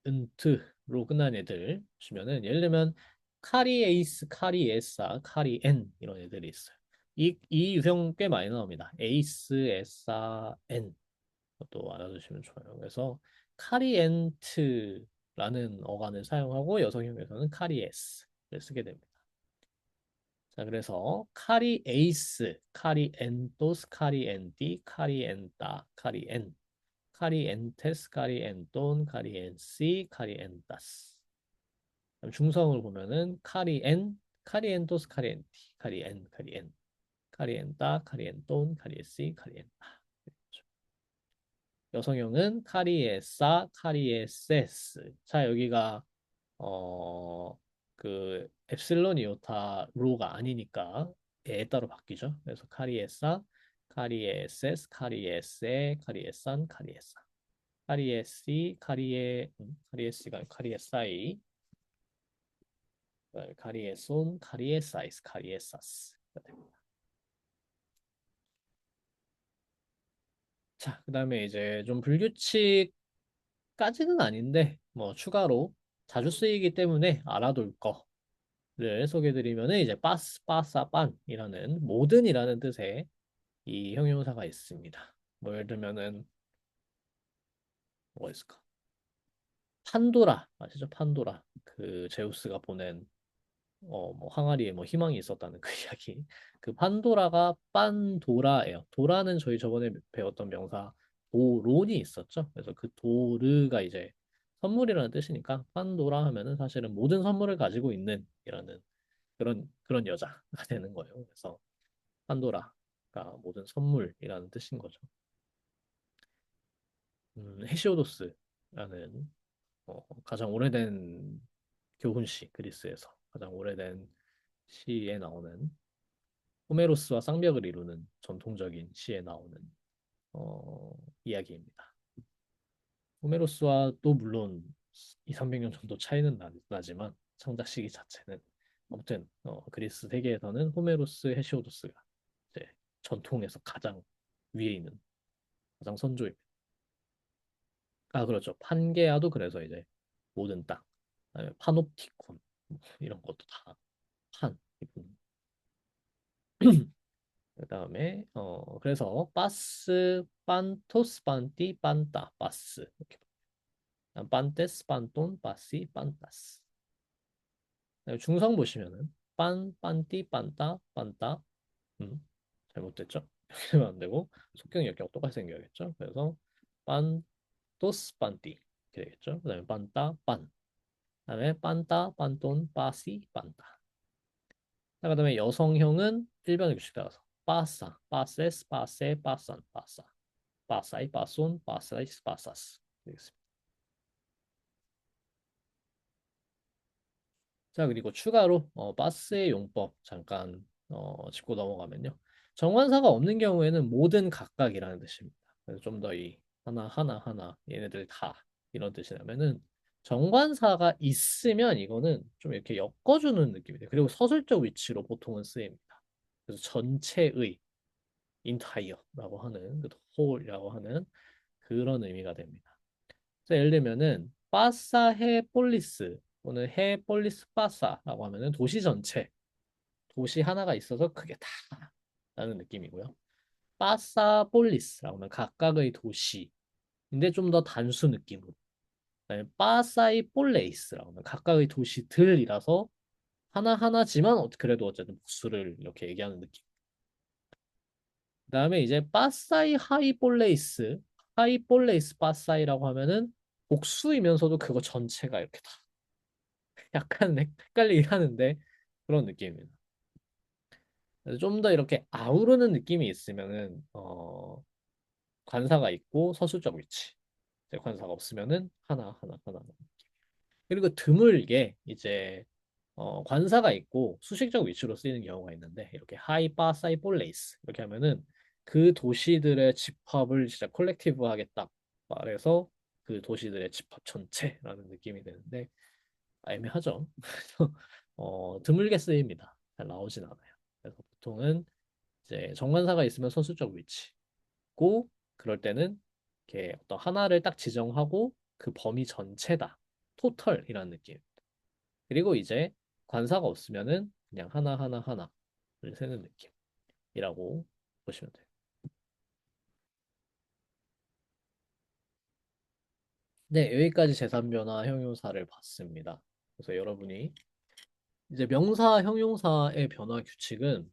은트로 끝난 애들 보시면은 예를 들면 카리에이스, 카리에사, 카리엔 이런 애들이 있어요. 이 유형 꽤 많이 나옵니다. 에이스, 에사, 엔 것도 알아두시면 좋아요. 그래서 카리엔트라는 어간을 사용하고 여성형에서는 카리에스를 쓰게 됩니다. 자, 그래서 카리에이스, 카리엔토스, 카리엔티, 카리엔타, 카리엔 카리엔테스, 카리엔톤, 카리엔시, 카리엔타스. 중성을 보면은 카리엔, 카리엔토스, 카리엔티, 카리엔, 카리엔, 카리엔타, 카리엔톤, 카리에시, 카리엔타. 여성형은 카리에사, 카리에세스. 자, 여기가 그 엡실론 이오타 로가 아니니까 에 따로 바뀌죠. 그래서 카리에사, 카리에세스, 카리에세, 카리에산, 카리에사. 카리에시, 카리에시가 카리에사이, 카리에손, 카리에사이스, 카리에사스가 됩니다. 자, 그다음에 이제 좀 불규칙까지는 아닌데 뭐 추가로 자주 쓰이기 때문에 알아둘 거. 소개해드리면은 이제 빠스, 빠사, 빤이라는 모든이라는 뜻의 이 형용사가 있습니다. 뭐 예를 들면은 뭐가 있을까? 판도라 아시죠? 판도라 그 제우스가 보낸 뭐 항아리에 뭐 희망이 있었다는 그 이야기. 그 판도라가 빤도라예요. 도라는 저희 저번에 배웠던 명사 도론이 있었죠. 그래서 그 도르가 이제 선물이라는 뜻이니까 판도라 하면은 사실은 모든 선물을 가지고 있는 이라는 그런 여자가 되는 거예요. 그래서 판도라가 모든 선물이라는 뜻인 거죠. 헤시오도스라는 가장 오래된 교훈시 그리스에서 가장 오래된 시에 나오는 호메로스와 쌍벽을 이루는 전통적인 시에 나오는 어, 이야기입니다. 호메로스와 또 물론 2, 300년 정도 차이는 나지만 창작 시기 자체는 아무튼 그리스 세계에서는 호메로스, 헤시오도스가 이제 전통에서 가장 위에 있는 가장 선조입니다. 아 그렇죠. 판게아도 그래서 이제 모든 땅, 그다음에 파놉티콘 뭐 이런 것도 다 판. 그다음에 그래서 빠스, 빤토스, 빤띠, 빤따, 빠스 이렇게 빤테스, 빤톤, 빠시, 빤타스. 그다음에 중성 보시면은 빤띠, 빤따, 빤따. 잘못됐죠? 이렇게 되면 안 되고 속경 역경 똑같이 생겨야겠죠? 그래서 빤토스, 빤띠 이렇게 되겠죠? 그다음에 빤따, 그다음에 빤따, 빤톤, 빠시, 빤따. 그다음에 여성형은 일반의 규칙 따라서 빠싸, 빠세스, 빠세, 빠산, 빠싸. 빠사이, 빠손, 빠사이스, 빠사스 되겠습니다. 자, 그리고 추가로 빠스의 용법 잠깐 짚고 넘어가면요. 정관사가 없는 경우에는 모든 각각이라는 뜻입니다. 그래서 좀 더 이 하나 하나 하나 얘네들 다 이런 뜻이라면은 정관사가 있으면 이거는 좀 이렇게 엮어주는 느낌이에요. 그리고 서술적 위치로 보통은 쓰입니다. 그래서 전체의 인타이어라고 하는 그 whole이라고 하는 그런 의미가 됩니다. 그래서 예를 들면은 빠사 해 폴리스 또는 해 폴리스 빠사라고 하면은 도시 전체, 도시 하나가 있어서 그게 다라는 느낌이고요. 빠사 폴리스라고 하면 각각의 도시인데 좀 더 단수 느낌으로. 그다음에 빠사이 폴레이스라고 하면 각각의 도시들이라서 하나하나지만 그래도 어쨌든 복수를 이렇게 얘기하는 느낌. 그다음에 이제 빠사이 하이볼레이스, 하이볼레이스 빠사이라고 하면은 복수이면서도 그거 전체가 이렇게 다 약간 헷갈리긴 하는데 그런 느낌입니다. 좀 더 이렇게 아우르는 느낌이 있으면은 관사가 있고 서술적 위치. 이제 관사가 없으면은 하나 하나 하나. 그리고 드물게 이제 관사가 있고 수식적 위치로 쓰이는 경우가 있는데 이렇게 하이바 사이볼레이스 이렇게 하면은 그 도시들의 집합을 진짜 콜렉티브하게 딱 말해서 그 도시들의 집합 전체라는 느낌이 되는데 애매하죠. 그래서 드물게 쓰입니다. 잘 나오진 않아요. 그래서 보통은 이제 정관사가 있으면 서술적 위치고 그럴 때는 이렇게 어떤 하나를 딱 지정하고 그 범위 전체다. 토털이라는 느낌. 그리고 이제 관사가 없으면은 그냥 하나하나 하나를 세는 느낌이라고 보시면 돼요. 네, 여기까지 재산변화 형용사를 봤습니다. 그래서 여러분이 이제 명사, 형용사의 변화 규칙은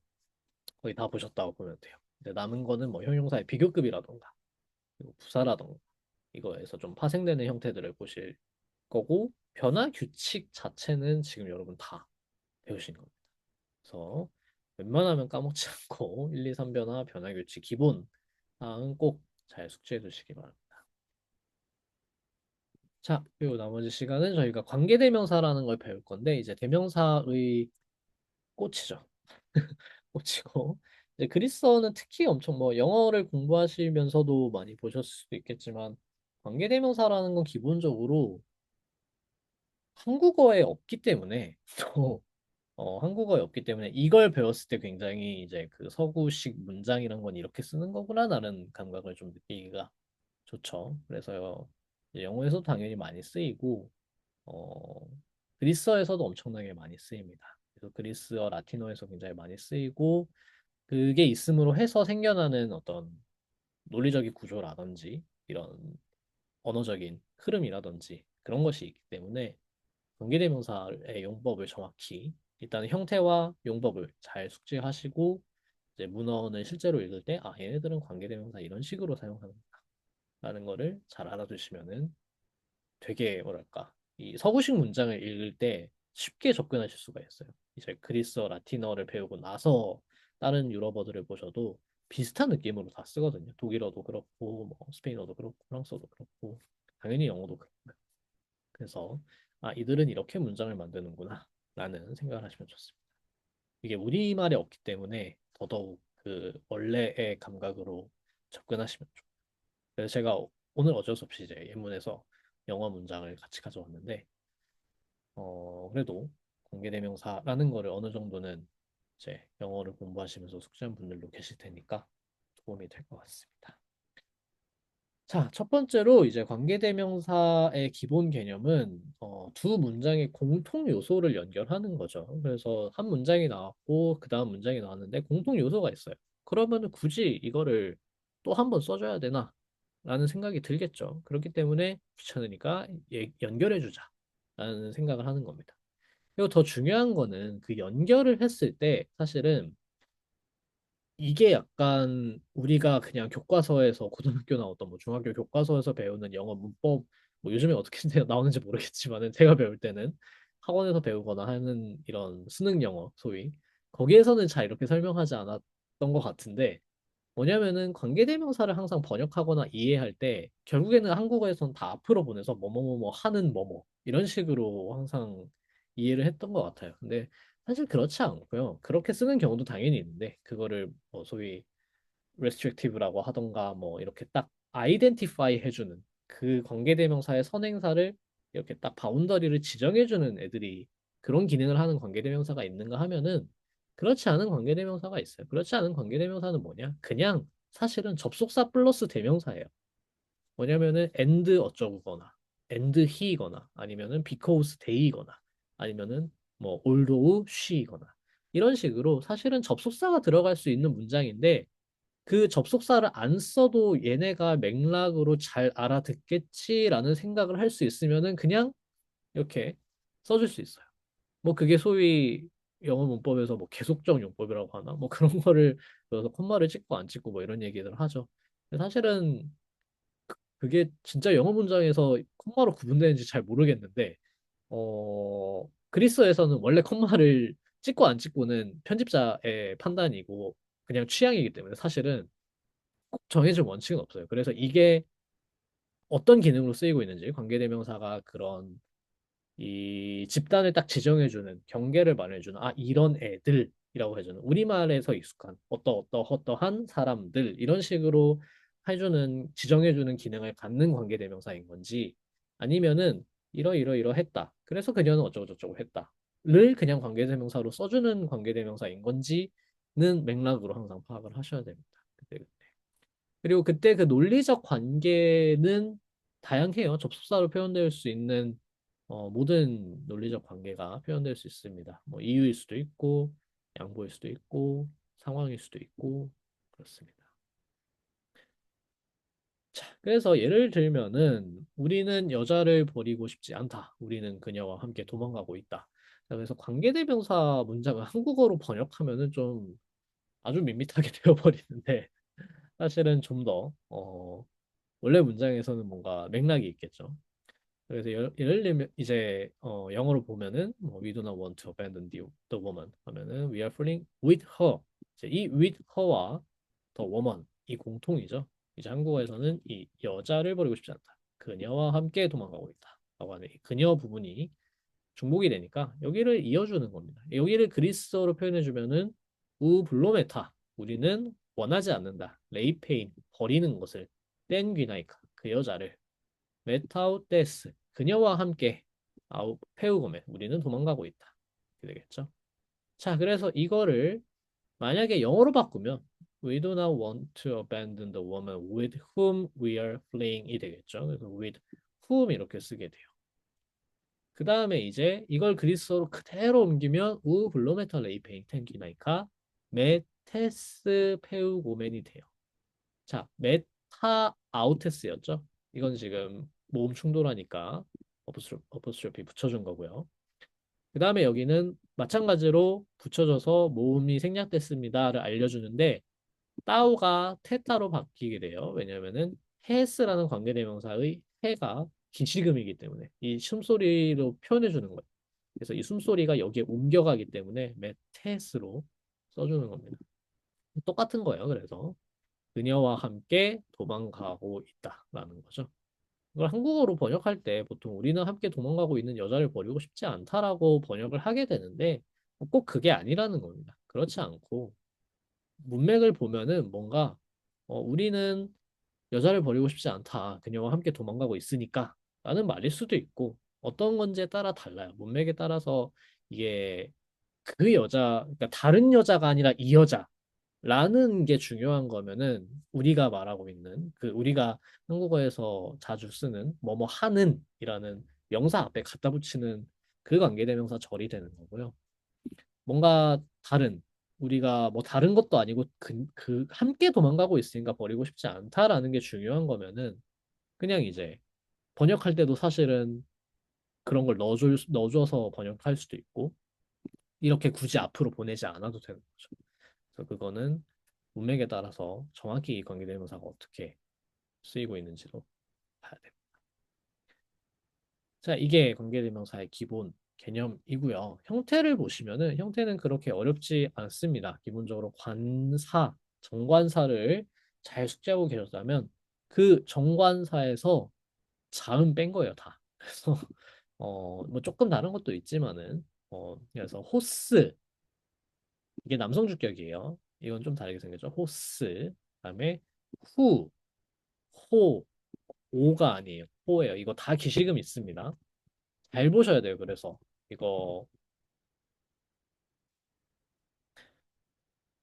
거의 다 보셨다고 보면 돼요. 이제 남은 거는 뭐 형용사의 비교급이라던가 그리고 부사라던가 이거에서 좀 파생되는 형태들을 보실 거고 변화 규칙 자체는 지금 여러분 다 배우신 겁니다. 그래서 웬만하면 까먹지 않고 1, 2, 3변화, 변화 규칙 기본 사항은 꼭 잘 숙지해 두시기 바랍니다. 자, 그리고 나머지 시간은 저희가 관계대명사라는 걸 배울 건데 이제 대명사의 꽃이죠. 꽃이고 이제 그리스어는 특히 엄청 뭐 영어를 공부하시면서도 많이 보셨을 수도 있겠지만 관계대명사라는 건 기본적으로 한국어에 없기 때문에 또 한국어에 없기 때문에 이걸 배웠을 때 굉장히 이제 그 서구식 문장이란 건 이렇게 쓰는 거구나라는 감각을 좀 느끼기가 좋죠. 그래서 이제 영어에서도 당연히 많이 쓰이고 어, 그리스어에서도 엄청나게 많이 쓰입니다. 그래서 그리스어, 라틴어에서 굉장히 많이 쓰이고 그게 있음으로 해서 생겨나는 어떤 논리적인 구조라든지 이런 언어적인 흐름이라든지 그런 것이 있기 때문에 관계대명사의 용법을 정확히 일단 형태와 용법을 잘 숙지하시고 이제 문헌을 실제로 읽을 때 아, 얘네들은 관계대명사 이런 식으로 사용하는구나라는 거를 잘 알아두시면은 되게 뭐랄까 이 서구식 문장을 읽을 때 쉽게 접근하실 수가 있어요. 이제 그리스어, 라틴어를 배우고 나서 다른 유럽어들을 보셔도 비슷한 느낌으로 다 쓰거든요. 독일어도 그렇고 뭐 스페인어도 그렇고 프랑스어도 그렇고 당연히 영어도 그렇고요. 그래서 아 이들은 이렇게 문장을 만드는구나 라는 생각을 하시면 좋습니다. 이게 우리말에 없기 때문에 더더욱 그 원래의 감각으로 접근하시면 좋아요. 그래서 제가 오늘 어쩔 수 없이 이제 예문에서 영어 문장을 같이 가져왔는데 그래도 관계대명사라는 거를 어느 정도는 이제 영어를 공부하시면서 숙지한 분들도 계실 테니까 도움이 될 것 같습니다. 자, 첫 번째로 이제 관계대명사의 기본 개념은 두 문장의 공통 요소를 연결하는 거죠. 그래서 한 문장이 나왔고 그 다음 문장이 나왔는데 공통 요소가 있어요. 그러면 굳이 이거를 또 한 번 써줘야 되나? 라는 생각이 들겠죠. 그렇기 때문에 귀찮으니까 연결해주자. 라는 생각을 하는 겁니다. 그리고 더 중요한 거는 그 연결을 했을 때 사실은 이게 약간 우리가 그냥 교과서에서 고등학교 나왔던 뭐 중학교 교과서에서 배우는 영어 문법 뭐 요즘에 어떻게 나오는지 모르겠지만은 제가 배울 때는 학원에서 배우거나 하는 이런 수능 영어 소위 거기에서는 잘 이렇게 설명하지 않았던 것 같은데 뭐냐면은 관계대명사를 항상 번역하거나 이해할 때 결국에는 한국어에선 다 앞으로 보내서 뭐뭐뭐뭐 하는 뭐뭐 이런 식으로 항상 이해를 했던 것 같아요. 근데 사실 그렇지 않고요. 그렇게 쓰는 경우도 당연히 있는데 그거를 뭐 소위 restrictive라고 하던가 뭐 이렇게 딱 identify 해주는 그 관계대명사의 선행사를 이렇게 딱 바운더리를 지정해주는 애들이 그런 기능을 하는 관계대명사가 있는가 하면은 그렇지 않은 관계대명사가 있어요. 그렇지 않은 관계대명사는 뭐냐? 그냥 사실은 접속사 플러스 대명사예요. 뭐냐면은 and 어쩌고거나 and he거나 아니면은 because they거나 아니면은 뭐 although she거나 이런 식으로 사실은 접속사가 들어갈 수 있는 문장인데 그 접속사를 안 써도 얘네가 맥락으로 잘 알아듣겠지라는 생각을 할 수 있으면은 그냥 이렇게 써줄 수 있어요. 뭐 그게 소위 영어 문법에서 뭐 계속적 용법이라고 하나? 뭐 그런 거를 그래서 콤마를 찍고 안 찍고 뭐 이런 얘기들 하죠. 근데 사실은 그게 진짜 영어 문장에서 콤마로 구분되는지 잘 모르겠는데 그리스어에서는 원래 콤마를 찍고 안 찍고는 편집자의 판단이고 그냥 취향이기 때문에 사실은 꼭 정해진 원칙은 없어요. 그래서 이게 어떤 기능으로 쓰이고 있는지 관계대명사가 그런 이 집단을 딱 지정해주는 경계를 말해주는 아 이런 애들이라고 해주는 우리말에서 익숙한 어떠어떠한 사람들 이런 식으로 해주는 지정해주는 기능을 갖는 관계대명사인 건지 아니면은 이러이러이러했다. 그래서 그녀는 어쩌고저쩌고 했다를 그냥 관계대명사로 써주는 관계대명사인 건지는 맥락으로 항상 파악을 하셔야 됩니다. 그때. 그리고 그때 그 논리적 관계는 다양해요. 접속사로 표현될 수 있는 모든 논리적 관계가 표현될 수 있습니다. 뭐 이유일 수도 있고, 양보일 수도 있고, 상황일 수도 있고, 그렇습니다. 자, 그래서 예를 들면은 우리는 여자를 버리고 싶지 않다. 우리는 그녀와 함께 도망가고 있다. 자, 그래서 관계대명사 문장을 한국어로 번역하면은 좀 아주 밋밋하게 되어버리는데 사실은 좀 더 원래 문장에서는 뭔가 맥락이 있겠죠. 그래서 예를 들면 이제 영어로 보면은 뭐 we do not want to abandon the woman 하면은 we are falling with her. 이제 이 with her와 the woman 이 공통이죠. 이제 한국어에서는 이 여자를 버리고 싶지 않다. 그녀와 함께 도망가고 있다. 라고 하는 이 그녀 부분이 중복이 되니까 여기를 이어주는 겁니다. 여기를 그리스어로 표현해 주면은 우 블로메타 우리는 원하지 않는다. 레이페인 버리는 것을 땐 귀나이카 그 여자를 메타우 데스 그녀와 함께 아우 페우고메 우리는 도망가고 있다. 이렇게 되겠죠. 자, 그래서 이거를 만약에 영어로 바꾸면 We do not want to abandon the woman with whom we are fleeing이 되겠죠. 그래서 with whom 이렇게 쓰게 돼요. 그 다음에 이제 이걸 그리스어로 그대로 옮기면 우 블로메탈 레이페인 텐기나이카 메테스 페우고멘이 돼요. 자, 메타 아우테스였죠. 이건 지금 모음 충돌하니까 어포스트로피 붙여준 거고요. 그 다음에 여기는 마찬가지로 붙여줘서 모음이 생략됐습니다를 알려주는데 따오가 테타로 바뀌게 돼요. 왜냐면은 헤스라는 관계대명사의 해가 기시금이기 때문에 이 숨소리로 표현해 주는 거예요. 그래서 이 숨소리가 여기에 옮겨가기 때문에 메테스로 써주는 겁니다. 똑같은 거예요. 그래서 그녀와 함께 도망가고 있다라는 거죠. 이걸 한국어로 번역할 때 보통 우리는 함께 도망가고 있는 여자를 버리고 싶지 않다라고 번역을 하게 되는데 꼭 그게 아니라는 겁니다. 그렇지 않고 문맥을 보면은 뭔가 우리는 여자를 버리고 싶지 않다. 그녀와 함께 도망가고 있으니까 라는 말일 수도 있고 어떤 건지에 따라 달라요. 문맥에 따라서 이게 그 여자, 그러니까 다른 여자가 아니라 이 여자라는 게 중요한 거면은 우리가 말하고 있는 그 우리가 한국어에서 자주 쓰는 뭐뭐 하는이라는 명사 앞에 갖다 붙이는 그 관계대명사 절이 되는 거고요. 뭔가 다른 우리가 뭐 다른 것도 아니고 그 함께 도망가고 있으니까 버리고 싶지 않다라는 게 중요한 거면은 그냥 이제 번역할 때도 사실은 그런 걸 넣어줘서 번역할 수도 있고 이렇게 굳이 앞으로 보내지 않아도 되는 거죠. 그래서 그거는 문맥에 따라서 정확히 이 관계대명사가 어떻게 쓰이고 있는지도 봐야 돼요. 자, 이게 관계대명사의 기본 개념이고요. 형태를 보시면은 형태는 그렇게 어렵지 않습니다. 기본적으로 관사, 정관사를 잘 숙지하고 계셨다면 그 정관사에서 자음 뺀 거예요, 다. 그래서 뭐 조금 다른 것도 있지만은 그래서 호스 이게 남성 주격이에요. 이건 좀 다르게 생겼죠. 호스 그다음에 후, 호, 오가 아니에요. 호예요. 이거 다 기시금 있습니다. 잘 보셔야 돼요. 그래서 이거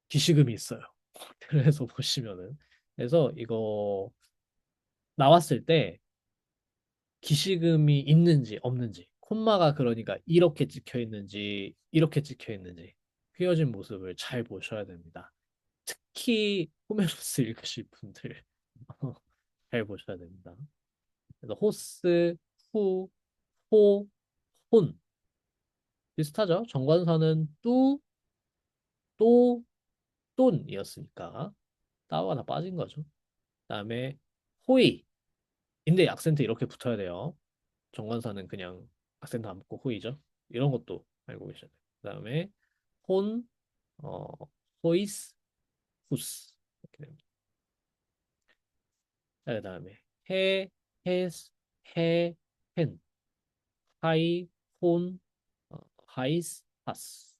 기시금이 있어요. 그래서 보시면은 그래서 이거 나왔을 때 기시금이 있는지 없는지 콤마가 그러니까 이렇게 찍혀 있는지 이렇게 찍혀 있는지 휘어진 모습을 잘 보셔야 됩니다. 특히 호메로스 읽으실 분들 잘 보셔야 됩니다. 그래서 호스, 후, 호, 혼 비슷하죠? 정관사는 뚜, 또, 똔이었으니까 따와 다 빠진 거죠. 그다음에 호의 인데 악센트 이렇게 붙어야 돼요. 정관사는 그냥 악센트 안 붙고 호의죠. 이런 것도 알고 계셔야 돼요. 그다음에 혼, 어, 호이스, 후스 이렇게 됩니다. 자, 그다음에 해, 헤스, 해, 헨, 하이, 혼, 하이스, 하스,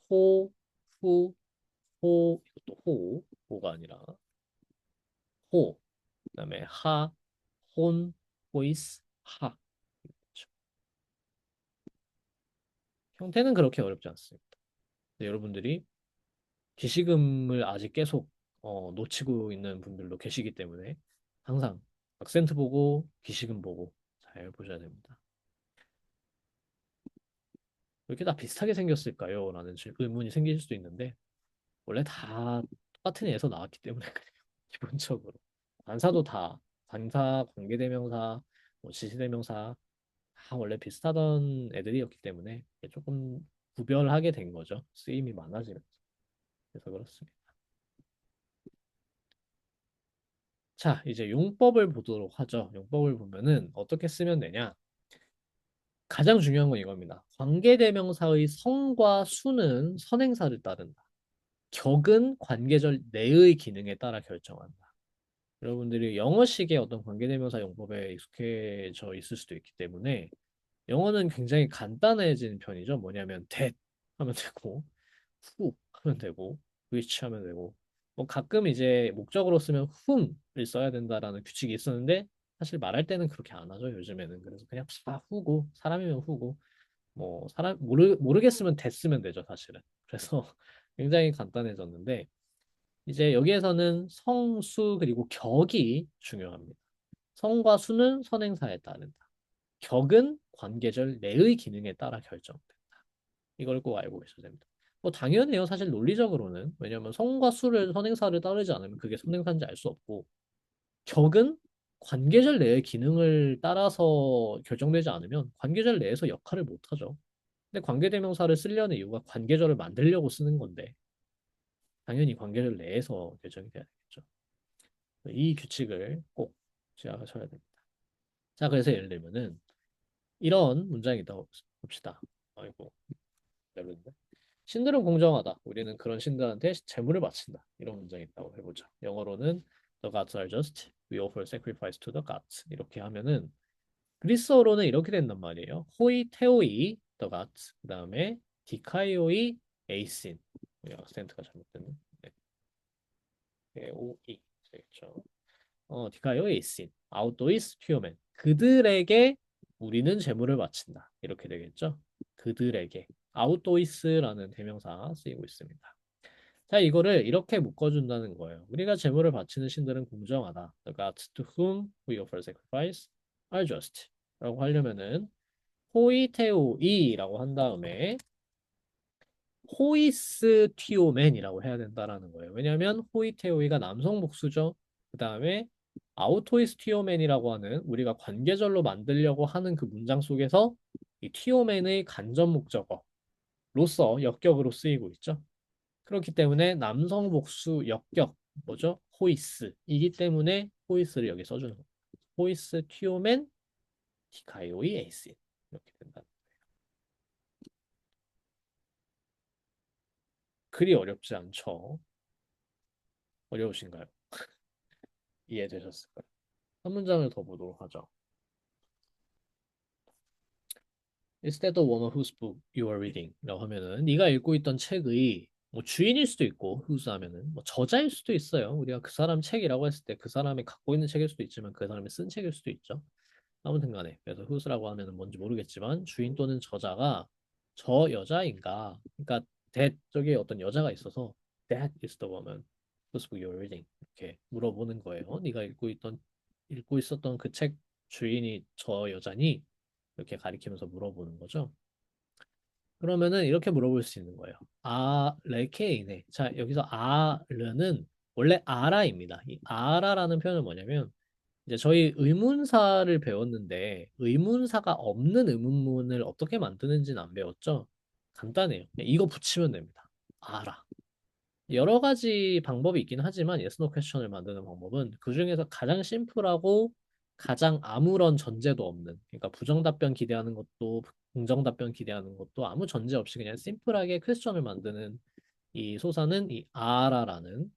호, 후, 호, 이것도 호가 아니라 호, 그다음에 하, 혼, 호이스, 하. 그렇죠. 형태는 그렇게 어렵지 않습니다. 근데 여러분들이 기시금을 아직 계속 놓치고 있는 분들도 계시기 때문에 항상 악센트 보고 기시금 보고 잘 보셔야 됩니다. 왜 이렇게 다 비슷하게 생겼을까요? 라는 의문이 생길 수도 있는데 원래 다 똑같은 애에서 나왔기 때문에 그래요. 기본적으로. 관사도 다 관사, 관계대명사, 뭐 지시대명사 다 원래 비슷하던 애들이었기 때문에 이게 조금 구별하게 된 거죠. 쓰임이 많아지면서. 그래서 그렇습니다. 자, 이제 용법을 보도록 하죠. 용법을 보면은 어떻게 쓰면 되냐? 가장 중요한 건 이겁니다. 관계대명사의 성과 수는 선행사를 따른다. 격은 관계절 내의 기능에 따라 결정한다. 여러분들이 영어식의 어떤 관계대명사 용법에 익숙해져 있을 수도 있기 때문에 영어는 굉장히 간단해진 편이죠. 뭐냐면 that 하면 되고 who 하면 되고 which 하면 되고 뭐 가끔 이제 목적으로 쓰면 whom을 써야 된다라는 규칙이 있었는데 사실 말할 때는 그렇게 안 하죠. 요즘에는. 그래서 그냥 다 who고 사람이면 who고 뭐 사람 모르겠으면 that 쓰면 되죠. 사실은. 그래서 굉장히 간단해졌는데 이제 여기에서는 성수 그리고 격이 중요합니다. 성과 수는 선행사에 따른다. 격은 관계절 내의 기능에 따라 결정된다. 이걸 꼭 알고 계셔야 됩니다. 뭐 당연해요. 사실 논리적으로는. 왜냐하면 성과 수를 선행사를 따르지 않으면 그게 선행사인지 알 수 없고 격은 관계절 내의 기능을 따라서 결정되지 않으면 관계절 내에서 역할을 못하죠. 근데 관계대명사를 쓰려는 이유가 관계절을 만들려고 쓰는 건데 당연히 관계절 내에서 결정이 돼야 되겠죠. 이 규칙을 꼭 기억하셔야 됩니다. 자, 그래서 예를 들면은 이런 문장이 있다고 봅시다. 아이고, 별로인데. 신들은 공정하다. 우리는 그런 신들한테 재물을 바친다. 이런 문장이 있다고 해보자. 영어로는 The gods are just. We offer sacrifice to the gods. 이렇게 하면은 그리스어로는 이렇게 된단 말이에요. 호이 테오이 the gods. 그 다음에 디카이오이 에이신. 악센트가 잘못됐네. 네. 테오이 되겠죠. 디카이오 에이신. 아웃도이스 튜어맨. 그들에게 우리는 재물을 바친다. 이렇게 되겠죠. 그들에게. 아웃도이스라는 대명사 쓰이고 있습니다. 자, 이거를 이렇게 묶어준다는 거예요. 우리가 재물을 바치는 신들은 공정하다. The gods to whom we offer sacrifice are just. 라고 하려면은 호이테오이라고 한 다음에 호이스 티오맨이라고 해야 된다라는 거예요. 왜냐하면 호이테오이가 남성 복수죠. 그 다음에 아우토이스 티오맨이라고 하는 우리가 관계절로 만들려고 하는 그 문장 속에서 이 티오맨의 간접 목적어로서 역격으로 쓰이고 있죠. 그렇기 때문에 남성 복수 역격 뭐죠? 호이스이기 때문에 호이스를 여기 써주는 거예요. 호이스 튀오멘 디카이오이 에이스 이렇게 된다. 글이 어렵지 않죠? 어려우신가요? 이해되셨을까요? 한 문장을 더 보도록 하죠. Is that the woman whose book you are reading? 라고 하면은 네가 읽고 있던 책의 뭐 주인일 수도 있고 whose 하면은 뭐 저자일 수도 있어요. 우리가 그 사람 책이라고 했을 때 그 사람이 갖고 있는 책일 수도 있지만 그 사람이 쓴 책일 수도 있죠. 아무튼 간에 그래서 whose라고 하면은 뭔지 모르겠지만 주인 또는 저자가 저 여자인가 그러니까 that 저기 어떤 여자가 있어서 that is the woman whose book you're reading 이렇게 물어보는 거예요. 네가 읽고 있었던 그 책 주인이 저 여자니 이렇게 가리키면서 물어보는 거죠. 그러면은 이렇게 물어볼 수 있는 거예요. 아, 레케이네. 자, 여기서 아르는 원래 아라입니다. 이 아라라는 표현은 뭐냐면 이제 저희 의문사를 배웠는데 의문사가 없는 의문문을 어떻게 만드는지는 안 배웠죠? 간단해요. 그냥 이거 붙이면 됩니다. 알아. 여러 가지 방법이 있긴 하지만 yes, no question을 만드는 방법은 그 중에서 가장 심플하고 가장 아무런 전제도 없는 그러니까 부정 답변 기대하는 것도 긍정 답변 기대하는 것도 아무 전제 없이 그냥 심플하게 퀘스천을 만드는 이 소사는 이 아라라는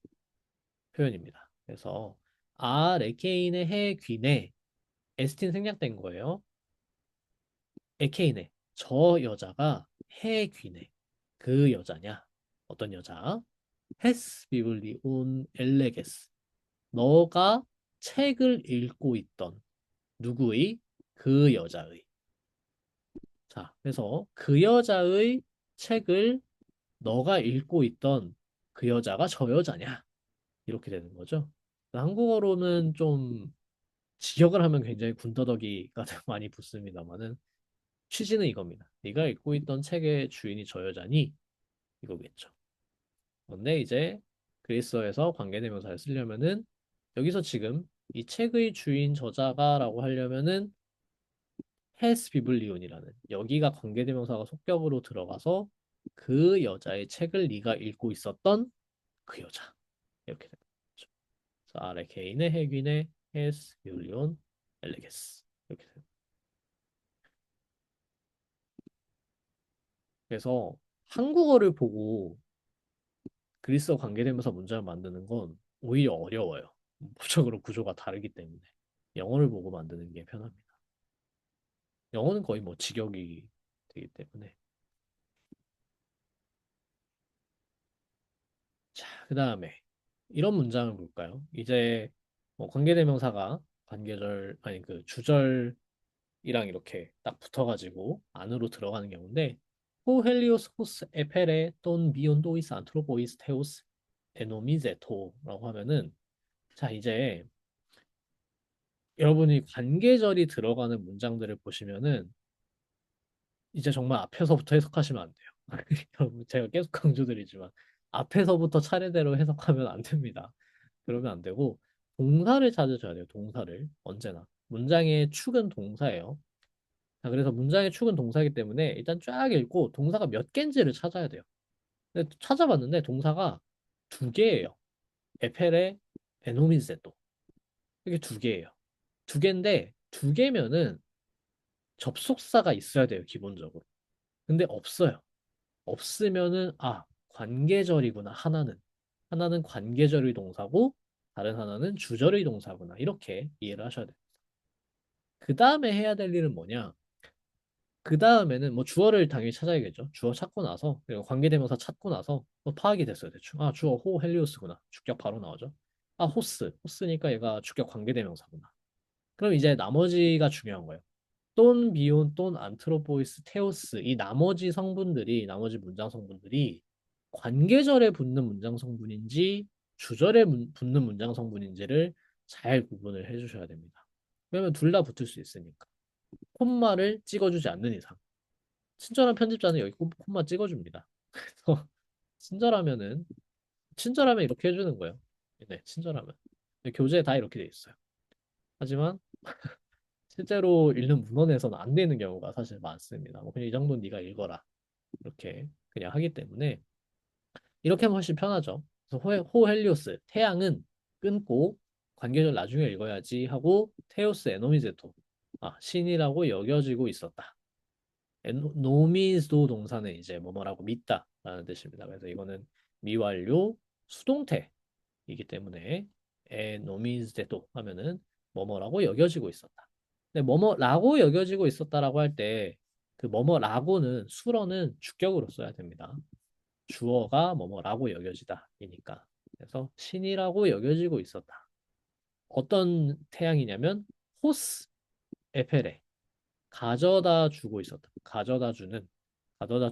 표현입니다. 그래서 아 레케인의 해 귀네 에스틴 생략된 거예요. 에케이네 저 여자가 해 귀네 그 여자냐 어떤 여자 헤스 비블리온 엘레게스 너가 책을 읽고 있던 누구의 그 여자의 자 그래서 그 여자의 책을 너가 읽고 있던 그 여자가 저 여자냐 이렇게 되는 거죠. 한국어로는 좀 직역을 하면 굉장히 군더더기가 많이 붙습니다만은 취지는 이겁니다. 네가 읽고 있던 책의 주인이 저 여자니 이거겠죠. 그런데 이제 그리스어에서 관계대명사를 쓰려면은 여기서 지금 이 책의 주인 저자가라고 하려면은 헤스 비블리온이라는 여기가 관계대명사가 속격으로 들어가서 그 여자의 책을 네가 읽고 있었던 그 여자 이렇게 되는 거죠. 그래서 아레 케인의 해균의 헤스 비블리온 엘레게스 이렇게 돼요. 그래서 한국어를 보고 그리스어 관계대명사 문장을 만드는 건 오히려 어려워요. 법적으로 구조가 다르기 때문에 영어를 보고 만드는 게 편합니다. 영어는 거의 뭐 직역이 되기 때문에. 자, 그 다음에 이런 문장을 볼까요? 이제 뭐 관계대명사가 관계절 아니 그 주절이랑 이렇게 딱 붙어가지고 안으로 들어가는 경우인데 호 헬리오스 호스 에페레 돈 미온 도이스 안트로포이스 테오스 에노미제토라고 하면은 자 이제 여러분이 관계절이 들어가는 문장들을 보시면은 이제 정말 앞에서부터 해석하시면 안 돼요. 여러분, 제가 계속 강조드리지만 앞에서부터 차례대로 해석하면 안 됩니다. 그러면 안 되고 동사를 찾으셔야 돼요. 동사를 언제나. 문장의 축은 동사예요. 자, 그래서 문장의 축은 동사이기 때문에 일단 쫙 읽고 동사가 몇 개인지를 찾아야 돼요. 근데 찾아봤는데 동사가 두 개예요. 에페레, 에노미세토. 이게 두 개예요. 두 개인데 두 개면은 접속사가 있어야 돼요, 기본적으로. 근데 없어요. 없으면은 관계절이구나. 하나는 관계절의 동사고 다른 하나는 주절의 동사구나. 이렇게 이해를 하셔야 돼요. 그 다음에 해야 될 일은 뭐냐? 그 다음에는 뭐 주어를 당연히 찾아야겠죠. 주어 찾고 나서 그리고 관계대명사 찾고 나서 뭐 파악이 됐어요. 대충 주어 호 헬리오스구나. 주격 바로 나오죠. 호스니까 얘가 주격 관계대명사구나. 그럼 이제 나머지가 중요한 거예요. 돈 비온 돈 안트로포이스 테오스 이 나머지 문장 성분들이 관계절에 붙는 문장 성분인지 주절에 붙는 문장 성분인지를 잘 구분을 해주셔야 됩니다. 왜냐면 둘 다 붙을 수 있으니까. 콤마를 찍어주지 않는 이상 친절한 편집자는 여기 콤마 찍어줍니다. 그래서 친절하면은 친절하면 이렇게 해주는 거예요. 네, 친절하면 교재에 다 이렇게 돼 있어요. 하지만 실제로 읽는 문헌에서는 안 되는 경우가 사실 많습니다. 뭐 그냥 이 정도는 네가 읽어라 이렇게 그냥 하기 때문에 이렇게 하면 훨씬 편하죠. 그래서 호헬리오스 태양은 끊고 관계절 나중에 읽어야지 하고 테오스 에노미제토 신이라고 여겨지고 있었다. 노미스도 동사는 이제 뭐뭐라고 믿다라는 뜻입니다. 그래서 이거는 미완료 수동태이기 때문에 노미스데도 하면은 뭐뭐라고 여겨지고 있었다. 근데 뭐뭐라고 여겨지고 있었다라고 할 때 그 뭐뭐라고는 수어는 주격으로 써야 됩니다. 주어가 뭐뭐라고 여겨지다이니까. 그래서 신이라고 여겨지고 있었다. 어떤 태양이냐면 호스 에페레 가져다 주고 있었다. 가져다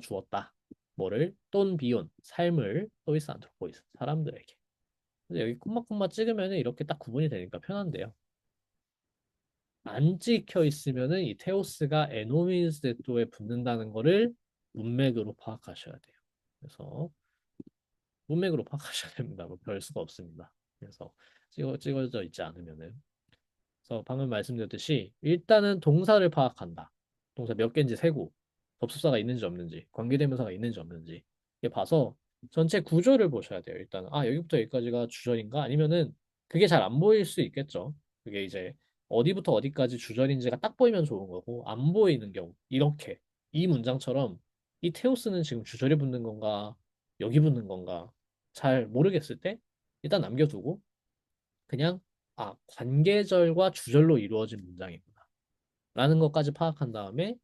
주었다. 뭐를? 돈 비온 삶을 또이스 안트로포이스 사람들에게. 근데 여기 콤마콤마 찍으면 이렇게 딱 구분이 되니까 편한데요. 안 찍혀 있으면은 이 테오스가 에노미스 데토에 붙는다는 거를 문맥으로 파악하셔야 돼요. 그래서 문맥으로 파악하셔야 됩니다. 뭐 별 수가 없습니다. 그래서 찍어져 있지 않으면은. 그래서 방금 말씀드렸듯이 일단은 동사를 파악한다. 동사 몇 개인지 세고 접속사가 있는지 없는지 관계대명사가 있는지 없는지 이게 봐서 전체 구조를 보셔야 돼요. 일단 여기부터 여기까지가 주절인가 아니면은 그게 잘 안 보일 수 있겠죠. 그게 이제 어디부터 어디까지 주절인지가 딱 보이면 좋은 거고 안 보이는 경우 이렇게 이 문장처럼 이 테오스는 지금 주절에 붙는 건가 여기 붙는 건가 잘 모르겠을 때 일단 남겨두고 그냥 관계절과 주절로 이루어진 문장이구나. 라는 것까지 파악한 다음에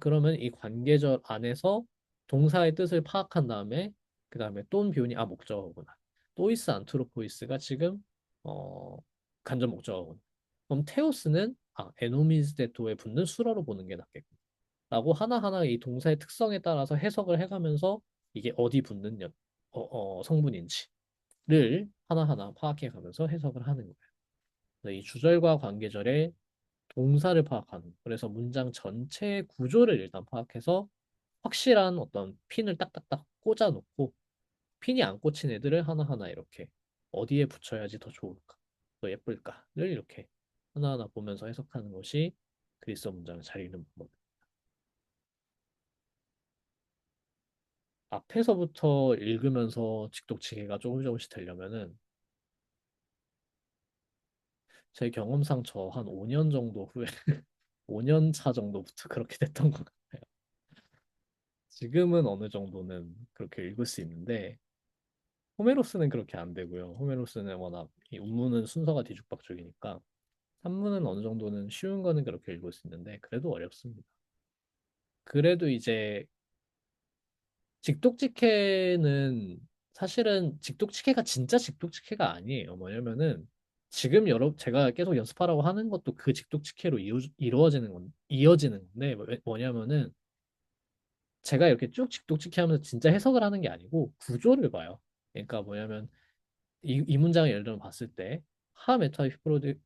그러면 이 관계절 안에서 동사의 뜻을 파악한 다음에 그 다음에 돈 비운이 목적어구나. 또이스 안트로포이스가 지금 어, 간접 목적어구나. 그럼 테오스는 에노미스 데토에 붙는 수러로 보는 게 낫겠구나. 라고 하나하나 이 동사의 특성에 따라서 해석을 해가면서 이게 어디 붙는 성분인지를 하나하나 파악해 가면서 해석을 하는 거예요. 그래서 이 주절과 관계절의 동사를 파악하는. 그래서 문장 전체의 구조를 일단 파악해서 확실한 어떤 핀을 딱딱딱 꽂아놓고 핀이 안 꽂힌 애들을 하나하나 이렇게 어디에 붙여야지 더 좋을까, 더 예쁠까를 이렇게 하나하나 보면서 해석하는 것이 그리스어 문장을 잘 읽는 방법. 앞에서부터 읽으면서 직독치기가 조금씩 되려면은 제 경험상 저 한 5년 정도 후에 5년 차 정도부터 그렇게 됐던 것 같아요. 지금은 어느 정도는 그렇게 읽을 수 있는데 호메로스는 그렇게 안 되고요. 호메로스는 워낙 이 운문은 순서가 뒤죽박죽이니까 산문은 어느 정도는 쉬운 거는 그렇게 읽을 수 있는데 그래도 어렵습니다. 그래도 이제 직독직해는 사실은 직독직해가 진짜 직독직해가 아니에요. 뭐냐면은 지금 제가 계속 연습하라고 하는 것도 그 직독직해로 이어지는 건데 뭐냐면은 제가 이렇게 쭉 직독직해 하면서 진짜 해석을 하는 게 아니고 구조를 봐요. 그러니까 뭐냐면 이 문장을 예를 들어 봤을 때 하 메타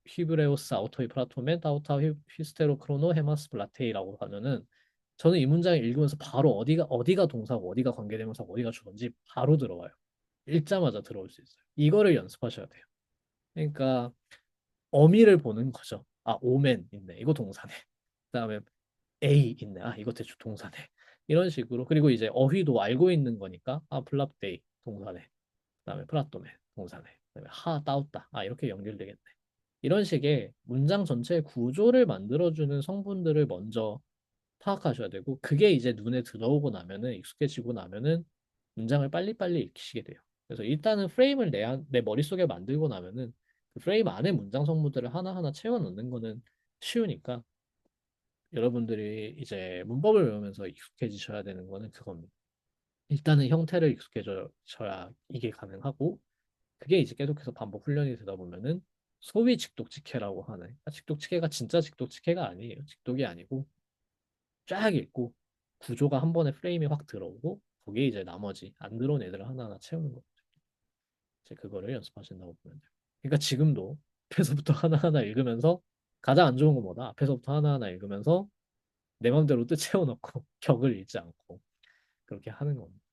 히브레오스 아우토이 프라토멘 타우타 히스테로 크로노 헤마스 블라테이라고 하면은 저는 이 문장을 읽으면서 바로 어디가 동사고 어디가 관계대명사고 어디가 주어인지 바로 들어와요. 읽자마자 들어올 수 있어요. 이거를 연습하셔야 돼요. 그러니까 어미를 보는 거죠. 아, 오멘 있네. 이거 동사네. 그다음에 A 있네. 아, 이거 대충 동사네. 이런 식으로. 그리고 이제 어휘도 알고 있는 거니까 아, 플랍데이 동사네. 그다음에 프라토메 동사네. 그다음에 하 따웃다. 아, 이렇게 연결되겠네. 이런 식의 문장 전체의 구조를 만들어주는 성분들을 먼저 파악하셔야 되고 그게 이제 눈에 들어오고 나면은 익숙해지고 나면은 문장을 빨리빨리 익히시게 돼요. 그래서 일단은 프레임을 내 머릿속에 만들고 나면은 그 프레임 안에 문장 성분들을 하나하나 채워 넣는 거는 쉬우니까 여러분들이 이제 문법을 외우면서 익숙해지셔야 되는 거는 그겁니다. 일단은 형태를 익숙해져야 이게 가능하고 그게 이제 계속해서 반복 훈련이 되다 보면은 소위 직독직해라고 하는 직독직해가 진짜 직독직해가 아니에요. 직독이 아니고 쫙 읽고 구조가 한 번에 프레임이 확 들어오고 거기에 이제 나머지 안 들어온 애들을 하나하나 채우는 거죠. 이제 그거를 연습하신다고 보면 돼요. 그러니까 지금도 앞에서부터 하나하나 읽으면서 가장 안 좋은 건 뭐다? 앞에서부터 하나하나 읽으면서 내 맘대로 뜻 채워넣고 격을 잃지 않고 그렇게 하는 겁니다.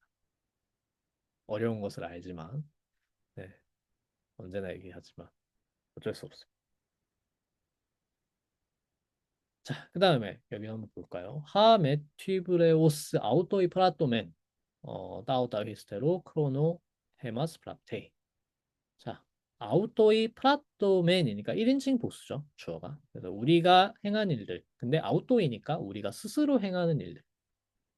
어려운 것을 알지만 네, 언제나 얘기하지만 어쩔 수 없어요. 자, 그 다음에 여기 한번 볼까요? 하 메티브레오스 아우토이 프라토멘 다우다 히스테로 크로노 헤마스 프랍테이. 자, 아우토이 프라토멘이니까 1인칭 복수죠. 주어가. 그래서 우리가 행한 일들. 근데 아우토이니까 우리가 스스로 행하는 일들.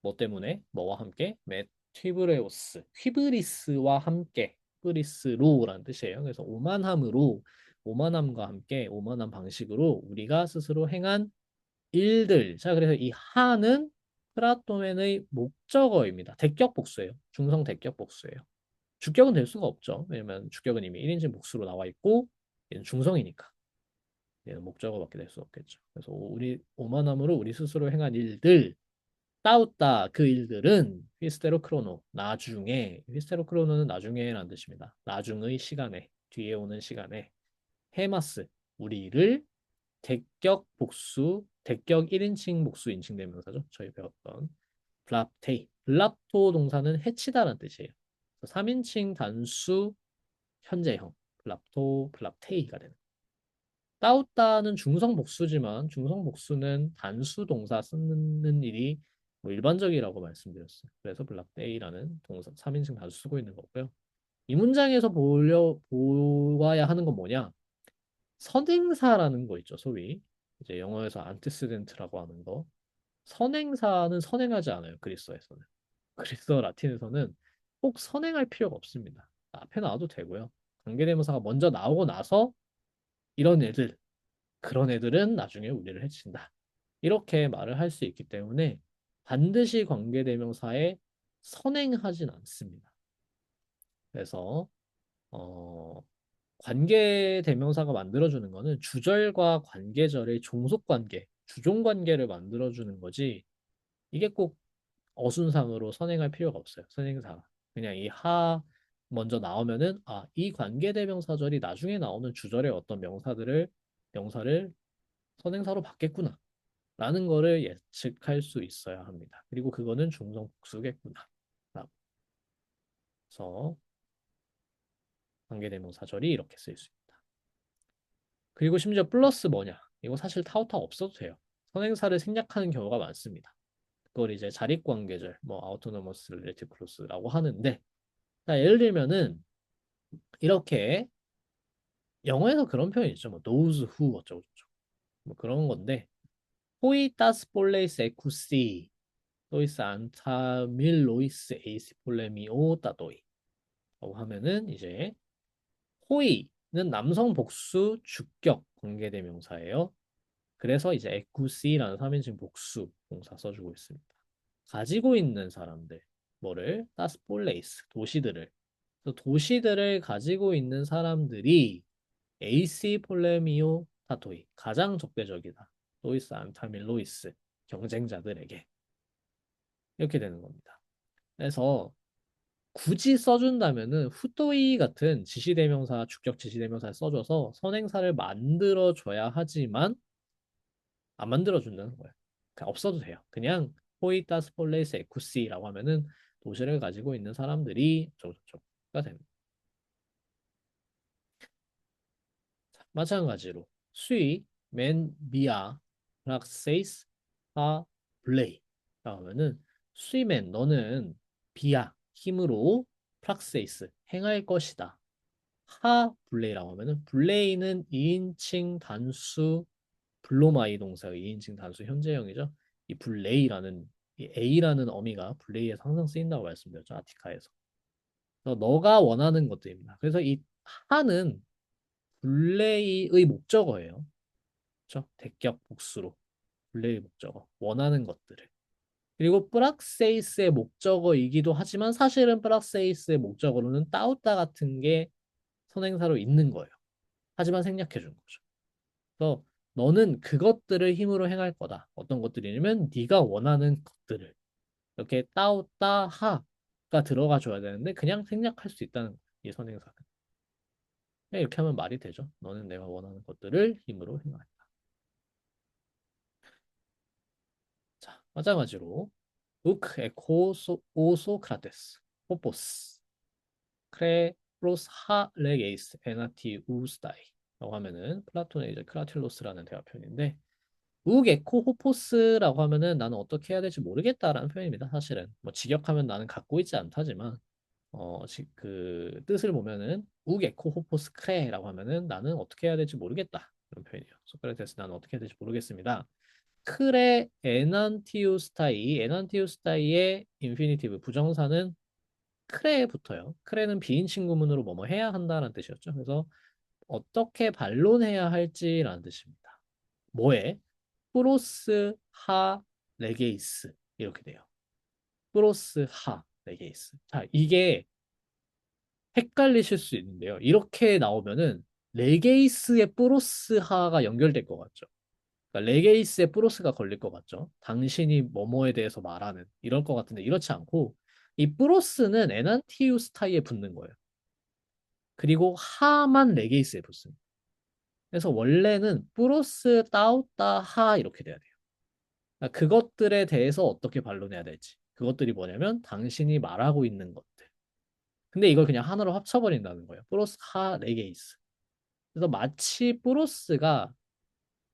뭐 때문에? 뭐와 함께? 메티브레오스. 휘브리스와 함께. 휘브리스로라는 뜻이에요. 그래서 오만함으로 오만함과 함께 오만한 방식으로 우리가 스스로 행한 일들. 자, 그래서 이 하는 프라토멘의 목적어입니다. 대격 복수예요. 중성 대격 복수예요. 주격은 될 수가 없죠. 왜냐면 주격은 이미 1인칭 복수로 나와 있고 얘는 중성이니까 얘는 목적어밖에 될 수 없겠죠. 그래서 우리 오만함으로 우리 스스로 행한 일들 따웃다 그 일들은 히스테로 크로노 나중에 히스테로 크로노는 나중에라는 뜻입니다. 나중의 시간에 뒤에 오는 시간에 헤마스 우리를 대격 복수 대격 1인칭 복수 인칭대명사죠. 저희 배웠던 블랍테이 블랍토 동사는 해치다라는 뜻이에요. 3인칭 단수 현재형 블랍토 블랍테이가 되는 따웃다는 중성 복수지만 중성 복수는 단수 동사 쓰는 일이 뭐 일반적이라고 말씀드렸어요. 그래서 블랍테이라는 동사 3인칭 단수 쓰고 있는 거고요. 이 문장에서 보아야 하는 건 뭐냐? 선행사라는 거 있죠, 소위. 이제 영어에서 안티시덴트라고 하는 거. 선행사는 선행하지 않아요, 그리스어에서는. 그리스어 라틴에서는 꼭 선행할 필요가 없습니다. 앞에 나와도 되고요. 관계대명사가 먼저 나오고 나서 이런 애들, 그런 애들은 나중에 우리를 해친다. 이렇게 말을 할 수 있기 때문에 반드시 관계대명사에 선행하진 않습니다. 그래서 어, 관계대명사가 만들어주는 거는 주절과 관계절의 종속관계, 주종관계를 만들어주는 거지 이게 꼭 어순상으로 선행할 필요가 없어요. 선행사. 그냥 이 하 먼저 나오면은 아, 이 관계대명사절이 나중에 나오는 주절의 어떤 명사를 선행사로 받겠구나. 라는 거를 예측할 수 있어야 합니다. 그리고 그거는 중성복수겠구나. 그래서 관계대명사절이 이렇게 쓸 수 있다. 그리고 심지어 플러스 뭐냐? 이거 사실 타우타 없어도 돼요. 선행사를 생략하는 경우가 많습니다. 그걸 이제 자립관계절, 뭐 아우토노머스 릴레이티브 클로스라고 하는데 자, 예를 들면은 이렇게 영어에서 그런 표현이 있죠. 뭐 those who 어쩌고저쩌고 뭐 그런 건데 호이타스 폴레이스 에쿠시 또이스 안타 밀로이스 에이시 폴레미오 따도이 라고 하면은 이제 호이는 남성 복수 주격 관계대명사예요. 그래서 이제 에쿠시라는 3인칭 복수 동사 써주고 있습니다. 가지고 있는 사람들 뭐를 따스폴레이스 도시들을 도시들을 가지고 있는 사람들이 AC 폴레미오 타토이 가장 적대적이다. 로이스 안타밀 로이스 경쟁자들에게 이렇게 되는 겁니다. 그래서 굳이 써준다면은 후토이 같은 지시대명사, 주격 지시대명사를 써줘서 선행사를 만들어줘야 하지만 안 만들어준다는 거예요. 그냥 없어도 돼요. 그냥 호이타스 폴레이스 에쿠시라고 하면은 도시를 가지고 있는 사람들이 저저저가 됩니다. 마찬가지로 수이, 맨, 미아, 락세이스, 하, 블레이 라고 하면은 수이맨 너는 비야 힘으로 프락세이스 행할 것이다. 하 블레이라고 하면은 블레이는 2인칭 단수 블로마이 동사의 2인칭 단수 현재형이죠. 이 블레이라는 이 A라는 어미가 블레이에서 항상 쓰인다고 말씀드렸죠. 아티카에서. 그래서 너가 원하는 것들입니다. 그래서 이 하는 블레이의 목적어예요. 그렇죠? 대격 복수로 블레이 목적어 원하는 것들을. 그리고 프락세이스의 목적어이기도 하지만 사실은 프락세이스의 목적어로는 따우따 같은 게 선행사로 있는 거예요. 하지만 생략해 준 거죠. 그래서 너는 그것들을 힘으로 행할 거다. 어떤 것들이냐면 네가 원하는 것들을 이렇게 따오따 하가 들어가 줘야 되는데 그냥 생략할 수 있다는 거예요. 이 선행사는. 그냥 이렇게 하면 말이 되죠. 너는 내가 원하는 것들을 힘으로 행하라. 자, 마찬가지로 우크 에코 오소크라테스 호포스 크레로스 하 레게이스 에나티 우스타이 라고 하면은 플라톤의 이제 크라틸로스라는 대화 표현인데 우에코 호포스라고 하면은 나는 어떻게 해야 될지 모르겠다라는 표현입니다. 사실은 뭐 직역하면 나는 갖고 있지 않다지만 그 뜻을 보면은 우에코 호포스 크레라고 하면은 나는 어떻게 해야 될지 모르겠다 그런 표현이에요. 소크라테스 나는 어떻게 해야 될지 모르겠습니다. 크레 에난티우스타이 에난티우스타이의 인피니티브 부정사는 크레에 붙어요. 크레는 비인칭 구문으로 뭐뭐 해야 한다는 뜻이었죠. 그래서 어떻게 반론해야 할지라는 뜻입니다. 뭐에? 프로스 하 레게이스 이렇게 돼요. 프로스 하 레게이스. 자, 이게 헷갈리실 수 있는데요. 이렇게 나오면은 레게이스의 프로스 하가 연결될 것 같죠. 그러니까 레게이스의 프로스가 걸릴 것 같죠. 당신이 뭐뭐에 대해서 말하는 이럴 것 같은데 이렇지 않고 이 프로스는 에난티우스타이에 붙는 거예요. 그리고 하만 레게이스에 붙습니다. 그래서 원래는 프로스 따우따 하 이렇게 돼야 돼요. 그러니까 그것들에 대해서 어떻게 반론해야 될지. 그것들이 뭐냐면 당신이 말하고 있는 것들. 근데 이걸 그냥 하나로 합쳐버린다는 거예요. 프로스 하 레게이스. 그래서 마치 프로스가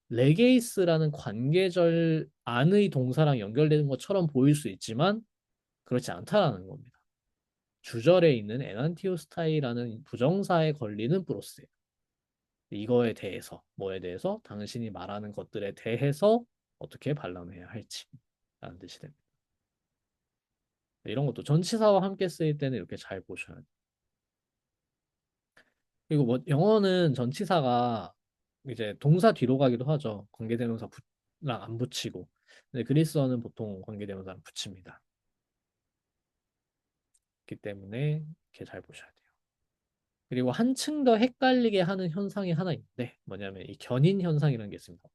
레게이스라는 관계절 안의 동사랑 연결되는 것처럼 보일 수 있지만 그렇지 않다라는 겁니다. 주절에 있는 에난티오스타이라는 부정사에 걸리는 프로스예요. 이거에 대해서 뭐에 대해서 당신이 말하는 것들에 대해서 어떻게 반론해야 할지 라는 뜻이 됩니다. 이런 것도 전치사와 함께 쓰일 때는 이렇게 잘 보셔야 돼요. 그리고 뭐 영어는 전치사가 이제 동사 뒤로 가기도 하죠. 관계대명사랑 안 붙이고. 근데 그리스어는 보통 관계대명사랑 붙입니다. 그렇기 때문에 이렇게 잘 보셔야 돼요. 그리고 한층 더 헷갈리게 하는 현상이 하나 있는데 뭐냐면 이 견인 현상이라는 게 있습니다.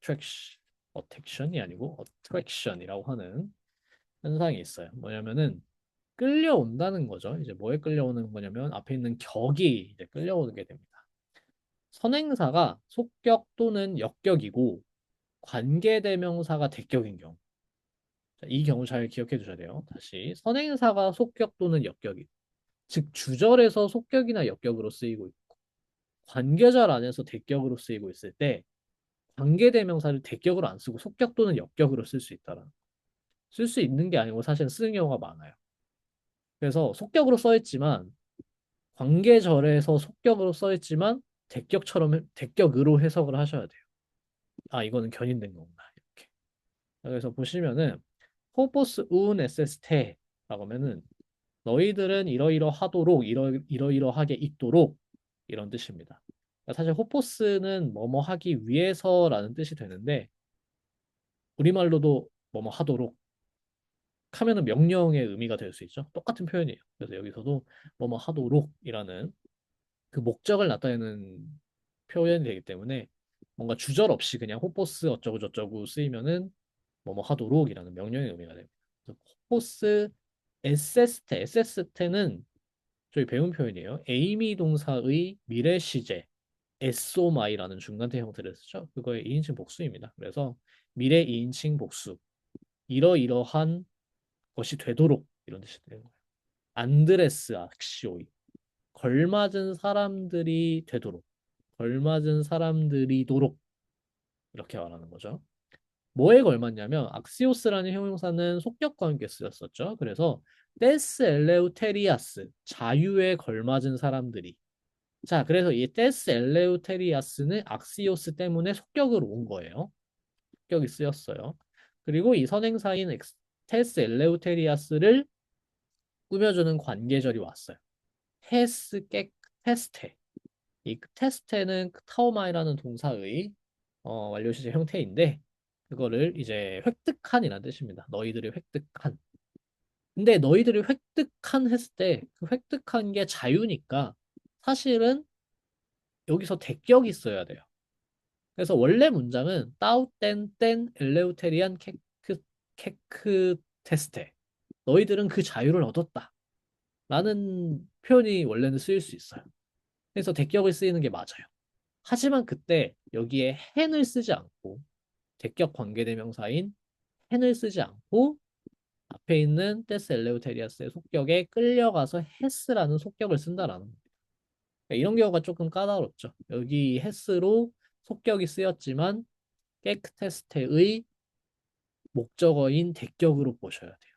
attraction이 아니고 attraction이라고 하는 현상이 있어요. 뭐냐면은 끌려온다는 거죠. 이제 뭐에 끌려오는 거냐면 앞에 있는 격이 이제 끌려오게 됩니다. 선행사가 속격 또는 역격이고 관계대명사가 대격인 경우. 자, 이 경우 잘 기억해 두셔야 돼요. 다시 선행사가 속격 또는 역격이 즉 주절에서 속격이나 역격으로 쓰이고 있고 관계절 안에서 대격으로 쓰이고 있을 때 관계대명사를 대격으로 안 쓰고 속격 또는 역격으로 쓸 수 있다라. 쓸 수 있는 게 아니고 사실은 쓰는 경우가 많아요. 그래서 속격으로 써있지만 관계절에서 속격으로 써있지만 대격처럼 대격으로 해석을 하셔야 돼요. 아 이거는 견인된 거구나 이렇게. 그래서 보시면은 호포스 운 에세스테라고 하면은 너희들은 이러이러하도록 이러이러하게 있도록 이런 뜻입니다. 그러니까 사실 호포스는 뭐뭐 하기 위해서라는 뜻이 되는데 우리말로도 뭐뭐 하도록 하면은 명령의 의미가 될 수 있죠. 똑같은 표현이에요. 그래서 여기서도 뭐뭐 하도록이라는 그 목적을 나타내는 표현이 되기 때문에 뭔가 주절 없이 그냥 호포스 어쩌고 저쩌고 쓰이면은 뭐뭐 하도록이라는 명령의 의미가 됩니다. 그래서 호포스 에세스테는 저희 배운 표현이에요. 에이미 동사의 미래 시제 SOMI라는 중간태 형태를 쓰죠. 그거의 2인칭 복수입니다. 그래서 미래 2인칭 복수. 이러이러한 것이 되도록 이런 뜻이 되는 거예요. 안드레스 악시오이. 걸맞은 사람들이 되도록. 걸맞은 사람들이도록 이렇게 말하는 거죠. 뭐에 걸맞냐면 악시오스라는 형용사는 속격과 함께 쓰였었죠. 그래서 데스 엘레우테리아스 자유에 걸맞은 사람들이 자 그래서 이 데스 엘레우테리아스는 악시오스 때문에 속격으로 온 거예요. 속격이 쓰였어요. 그리고 이 선행사인 테스 엘레우테리아스를 꾸며주는 관계절이 왔어요. 테스 깨 테스테 이 테스테는 타오마이라는 동사의 완료 시제 형태인데 그거를 이제 획득한이라는 뜻입니다. 너희들이 획득한. 근데 너희들이 획득한 했을 때 그 획득한 게 자유니까 사실은 여기서 대격이 있어야 돼요. 그래서 원래 문장은 따우땐 엘레우테리안 케크 테스테 너희들은 그 자유를 얻었다 라는 표현이 원래는 쓰일 수 있어요. 그래서 대격을 쓰이는 게 맞아요. 하지만 그때 여기에 hen을 쓰지 않고 대격 관계대명사인 hen을 쓰지 않고 앞에 있는 데스 엘레우테리아스의 속격에 끌려가서 헤스라는 속격을 쓴다라는 거예요. 그러니까 이런 경우가 조금 까다롭죠. 여기 헤스로 속격이 쓰였지만 깨크 테스트의 목적어인 대격으로 보셔야 돼요.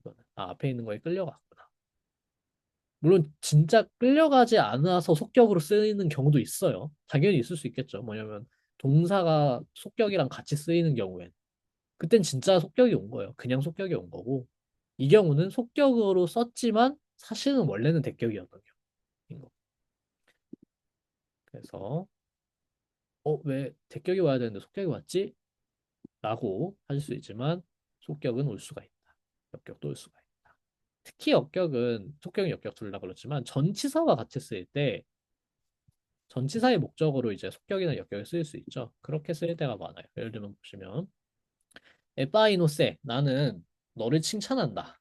이거는. 앞에 있는 거에 끌려갔구나. 물론 진짜 끌려가지 않아서 속격으로 쓰이는 경우도 있어요. 당연히 있을 수 있겠죠. 뭐냐면 동사가 속격이랑 같이 쓰이는 경우엔 그땐 진짜 속격이 온 거예요. 그냥 속격이 온 거고 이 경우는 속격으로 썼지만 사실은 원래는 대격이었던 경우인 거. 그래서 왜 대격이 와야 되는데 속격이 왔지? 라고 하실 수 있지만 속격은 올 수가 있다. 역격도 올 수가 있다. 특히 역격은 속격이 역격 둘 다 그렇지만 전치사와 같이 쓰일 때 전치사의 목적으로 이제 속격이나 역격을 쓰일 수 있죠. 그렇게 쓰일 때가 많아요. 예를 들면 보시면 에파이노세 나는 너를 칭찬한다.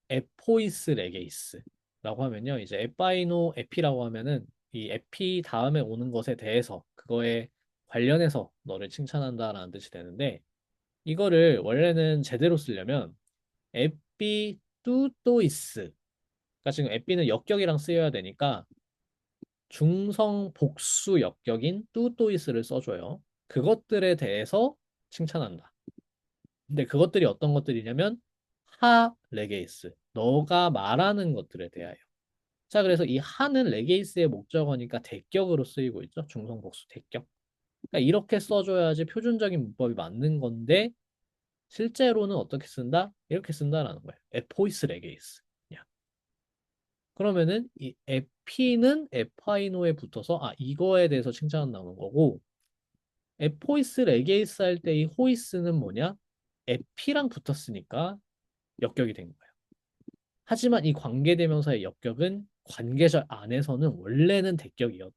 에포이스 레게이스 라고 하면요. 이제 에파이노 에피라고 하면은 이 에피 다음에 오는 것에 대해서 그거에 관련해서 너를 칭찬한다라는 뜻이 되는데 이거를 원래는 제대로 쓰려면 에피 뚜또이스 그러니까 지금 에피는 역격이랑 쓰여야 되니까 중성 복수 역격인 뚜또이스를 써줘요. 그것들에 대해서 칭찬한다. 근데 그것들이 어떤 것들이냐면 하 레게이스 너가 말하는 것들에 대하여 자 그래서 이 하는 레게이스의 목적어니까 대격으로 쓰이고 있죠. 중성 복수 대격 그러니까 이렇게 써줘야지 표준적인 문법이 맞는 건데 실제로는 어떻게 쓴다? 이렇게 쓴다라는 거예요. 에포이스 레게이스. 그냥. 그러면은 이 에피는 에파이노에 붙어서 이거에 대해서 칭찬한다는 거고 에포이스 레게이스 할 때 이 호이스는 뭐냐? 에피랑 붙었으니까 역격이 된 거예요. 하지만 이 관계대명사의 역격은 관계절 안에서는 원래는 대격이었죠.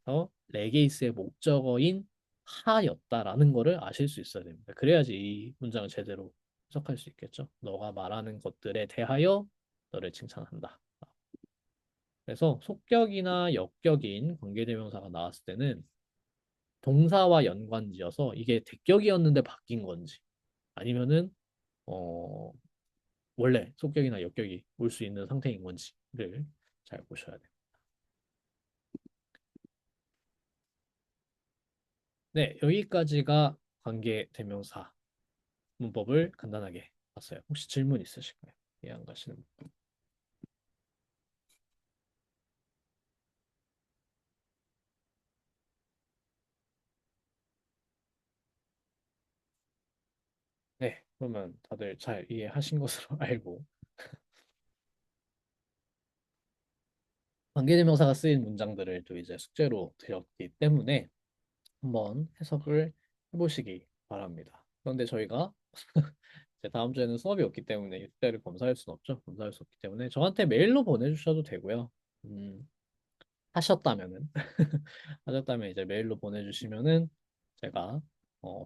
그래서 레게이스의 목적어인 하였다라는 거를 아실 수 있어야 됩니다. 그래야지 이 문장을 제대로 해석할 수 있겠죠. 너가 말하는 것들에 대하여 너를 칭찬한다. 그래서 속격이나 역격인 관계대명사가 나왔을 때는 동사와 연관지어서 이게 대격이었는데 바뀐 건지 아니면은 어, 원래 속격이나 역격이 올 수 있는 상태인 건지를 잘 보셔야 돼요. 네, 여기까지가 관계대명사 문법을 간단하게 봤어요. 혹시 질문 있으실까요? 이해 안 가시는 분? 네, 그러면 다들 잘 이해하신 것으로 알고 관계대명사가 쓰인 문장들을 또 이제 숙제로 드렸기 때문에 한번 해석을 해보시기 바랍니다. 그런데 저희가 이제 다음 주에는 수업이 없기 때문에 이때를 검사할 수는 없죠. 검사할 수 없기 때문에 저한테 메일로 보내주셔도 되고요. 음, 하셨다면은 하셨다면 이제 메일로 보내주시면은 제가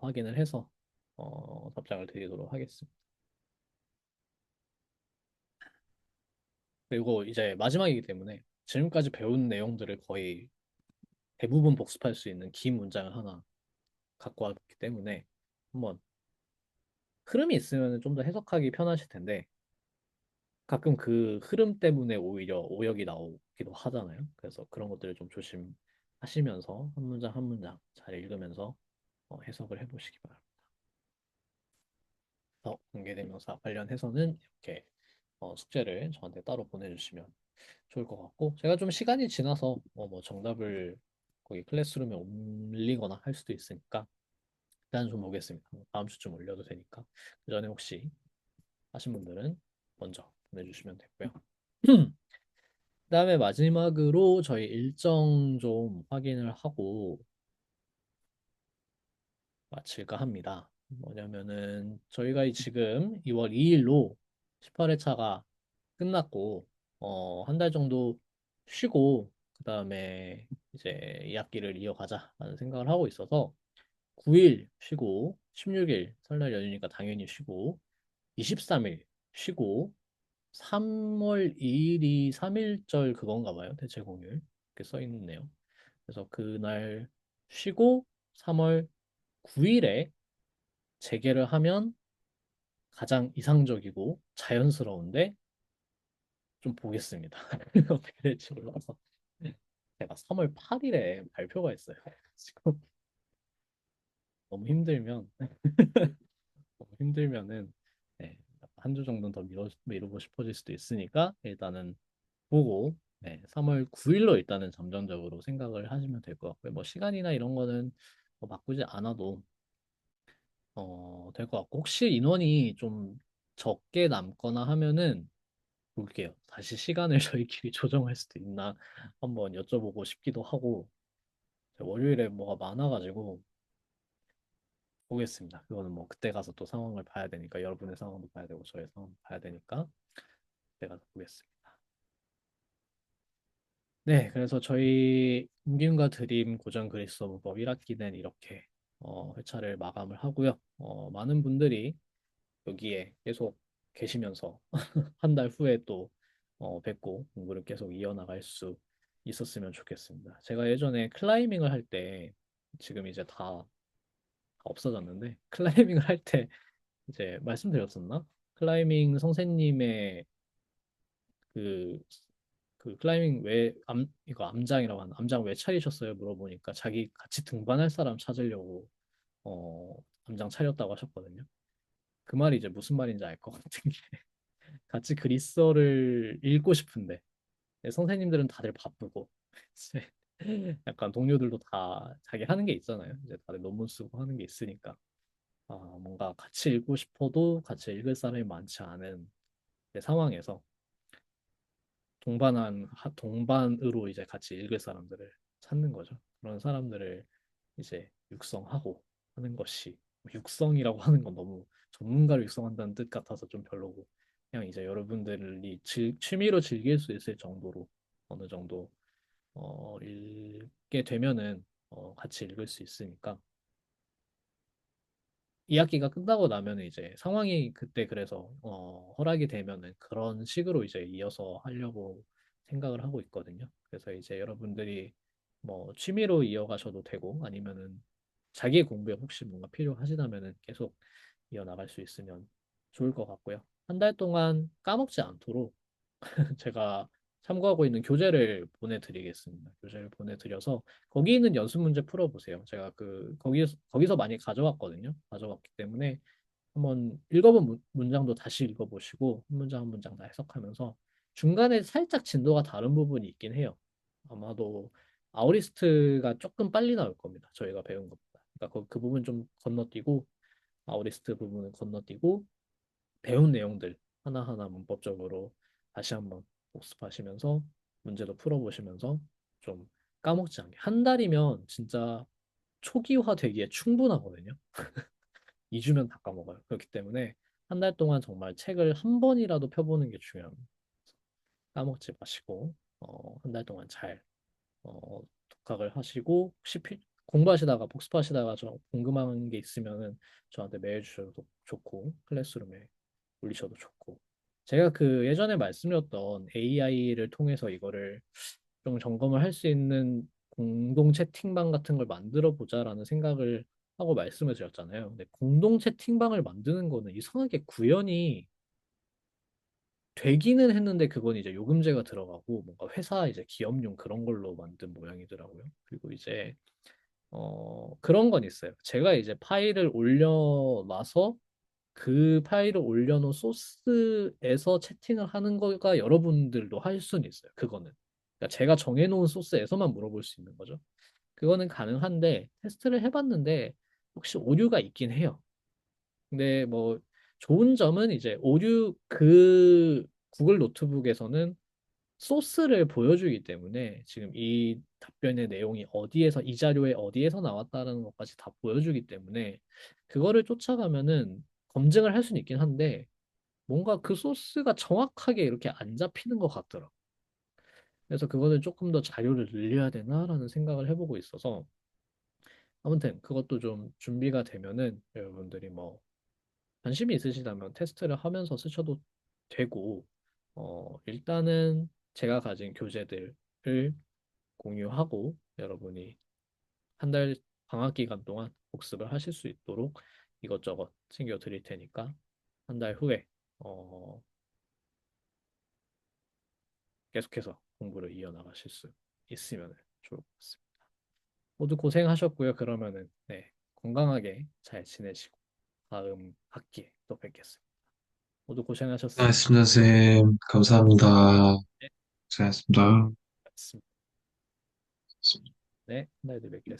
확인을 해서 답장을 드리도록 하겠습니다. 그리고 이제 마지막이기 때문에 지금까지 배운 내용들을 거의 대부분 복습할 수 있는 긴 문장을 하나 갖고 왔기 때문에 한번 흐름이 있으면 좀 더 해석하기 편하실 텐데 가끔 그 흐름 때문에 오히려 오역이 나오기도 하잖아요. 그래서 그런 것들을 좀 조심하시면서 한 문장 한 문장 잘 읽으면서 해석을 해보시기 바랍니다. 관계대명사 관련해서는 이렇게 숙제를 저한테 따로 보내주시면 좋을 것 같고 제가 좀 시간이 지나서 뭐 정답을 거기 클래스룸에 올리거나 할 수도 있으니까 일단 좀 보겠습니다. 다음 주쯤 올려도 되니까 그 전에 혹시 하신 분들은 먼저 보내주시면 되고요. 그다음에 마지막으로 저희 일정 좀 확인을 하고 마칠까 합니다. 뭐냐면은 저희가 지금 2월 2일로 18회차가 끝났고 한 달 정도 쉬고 그다음에 이제 2학기를 이어가자라는 생각을 하고 있어서 9일 쉬고 16일 설날 연휴니까 당연히 쉬고 23일 쉬고 3월 2일이 3일절 그건가 봐요. 대체 공휴일. 이렇게 써 있네요. 그래서 그날 쉬고 3월 9일에 재개를 하면 가장 이상적이고 자연스러운데 좀 보겠습니다. 어떻게 될지 몰라서. 제가 3월 8일에 발표가 있어요. 지금 너무 힘들면 너무 힘들면은 네, 한 주 정도는 더 미루고 싶어질 수도 있으니까 일단은 보고 네, 3월 9일로 일단은 잠정적으로 생각을 하시면 될 것 같고요. 뭐 시간이나 이런 거는 뭐 바꾸지 않아도 될 것 같고 혹시 인원이 좀 적게 남거나 하면은 볼게요. 다시 시간을 저희끼리 조정할 수도 있나 한번 여쭤보고 싶기도 하고 월요일에 뭐가 많아가지고 보겠습니다. 그거는 뭐 그때 가서 또 상황을 봐야 되니까 여러분의 상황도 봐야 되고 저의 상황도 봐야 되니까 그때 가서 보겠습니다. 네, 그래서 저희 웅김과 드림 고전 그리스 문법 1학기는 이렇게 회차를 마감을 하고요. 많은 분들이 여기에 계속 계시면서 한 달 후에 또 뵙고 공부를 계속 이어나갈 수 있었으면 좋겠습니다. 제가 예전에 클라이밍을 할 때 지금 이제 다 없어졌는데 클라이밍을 할 때 이제 말씀드렸었나? 클라이밍 선생님의 그, 그 클라이밍 이거 암장이라고 하는 암장 왜 차리셨어요? 물어보니까 자기 같이 등반할 사람 찾으려고 암장 차렸다고 하셨거든요. 그 말이 이제 무슨 말인지 알 것 같은 게 같이 그리스어를 읽고 싶은데 선생님들은 다들 바쁘고 이제 약간 동료들도 다 자기 하는 게 있잖아요. 이제 다들 논문 쓰고 하는 게 있으니까 뭔가 같이 읽고 싶어도 같이 읽을 사람이 많지 않은 상황에서 동반으로 이제 같이 읽을 사람들을 찾는 거죠. 그런 사람들을 이제 육성하고 하는 것이 육성이라고 하는 건 너무 전문가를 육성한다는 뜻 같아서 좀 별로고 그냥 이제 여러분들이 취미로 즐길 수 있을 정도로 어느 정도 읽게 되면은 같이 읽을 수 있으니까 2학기가 끝나고 나면 이제 상황이 그때 그래서 허락이 되면은 그런 식으로 이제 이어서 하려고 생각을 하고 있거든요. 그래서 이제 여러분들이 뭐 취미로 이어가셔도 되고 아니면은 자기 공부에 혹시 뭔가 필요하시다면은 계속 이어나갈 수 있으면 좋을 것 같고요. 한 달 동안 까먹지 않도록 제가 참고하고 있는 교재를 보내드리겠습니다. 교재를 보내드려서 거기 있는 연습 문제 풀어보세요. 제가 거기서 많이 가져왔거든요. 가져왔기 때문에 한번 읽어본 문장도 다시 읽어보시고 한 문장 한 문장 다 해석하면서 중간에 살짝 진도가 다른 부분이 있긴 해요. 아마도 아우리스트가 조금 빨리 나올 겁니다. 저희가 배운 것보다. 그러니까 그 부분 좀 건너뛰고 아우리스트 부분은 건너뛰고 배운 내용들 하나하나 문법적으로 다시 한번 복습하시면서 문제도 풀어보시면서 좀 까먹지 않게. 한 달이면 진짜 초기화 되기에 충분하거든요. 2주면 다 까먹어요. 그렇기 때문에 한 달 동안 정말 책을 한 번이라도 펴보는 게 중요합니다. 까먹지 마시고 한 달 동안 잘 독학을 하시고 혹시 공부하시다가 복습하시다가 저 궁금한 게 있으면은 저한테 메일 주셔도 좋고 클래스룸에 올리셔도 좋고 제가 그 예전에 말씀드렸던 AI를 통해서 이거를 좀 점검을 할 수 있는 공동 채팅방 같은 걸 만들어 보자라는 생각을 하고 말씀을 드렸잖아요. 근데 공동 채팅방을 만드는 거는 이상하게 구현이 되기는 했는데 그건 이제 요금제가 들어가고 뭔가 회사 이제 기업용 그런 걸로 만든 모양이더라고요. 그리고 이제 그런 건 있어요. 제가 이제 파일을 올려놔서 그 파일을 올려놓은 소스에서 채팅을 하는 거가 여러분들도 할 수는 있어요. 그거는. 그러니까 제가 정해놓은 소스에서만 물어볼 수 있는 거죠. 그거는 가능한데 테스트를 해봤는데 혹시 오류가 있긴 해요. 근데 뭐 좋은 점은 이제 오류 그 구글 노트북에서는 소스를 보여주기 때문에 지금 이 답변의 내용이 어디에서 이 자료에 어디에서 나왔다는 것까지 다 보여주기 때문에 그거를 쫓아가면은 검증을 할 수는 있긴 한데 뭔가 그 소스가 정확하게 이렇게 안 잡히는 것 같더라고. 그래서 그거는 조금 더 자료를 늘려야 되나라는 생각을 해보고 있어서 아무튼 그것도 좀 준비가 되면은 여러분들이 뭐 관심이 있으시다면 테스트를 하면서 쓰셔도 되고 일단은 제가 가진 교재들을 공유하고 여러분이 한 달 방학 기간 동안 복습을 하실 수 있도록 이것저것 챙겨 드릴 테니까 한 달 후에 어, 계속해서 공부를 이어나가실 수 있으면 좋을 것 같습니다. 모두 고생하셨고요. 그러면은 네, 건강하게 잘 지내시고 다음 학기에 또 뵙겠습니다. 모두 고생하셨습니다. 고생하셨습니다, 쌤. 감사합니다. 네, 고생하셨습니다. 맞습니다. 네, 한 달 뒤에 뵙겠습니다.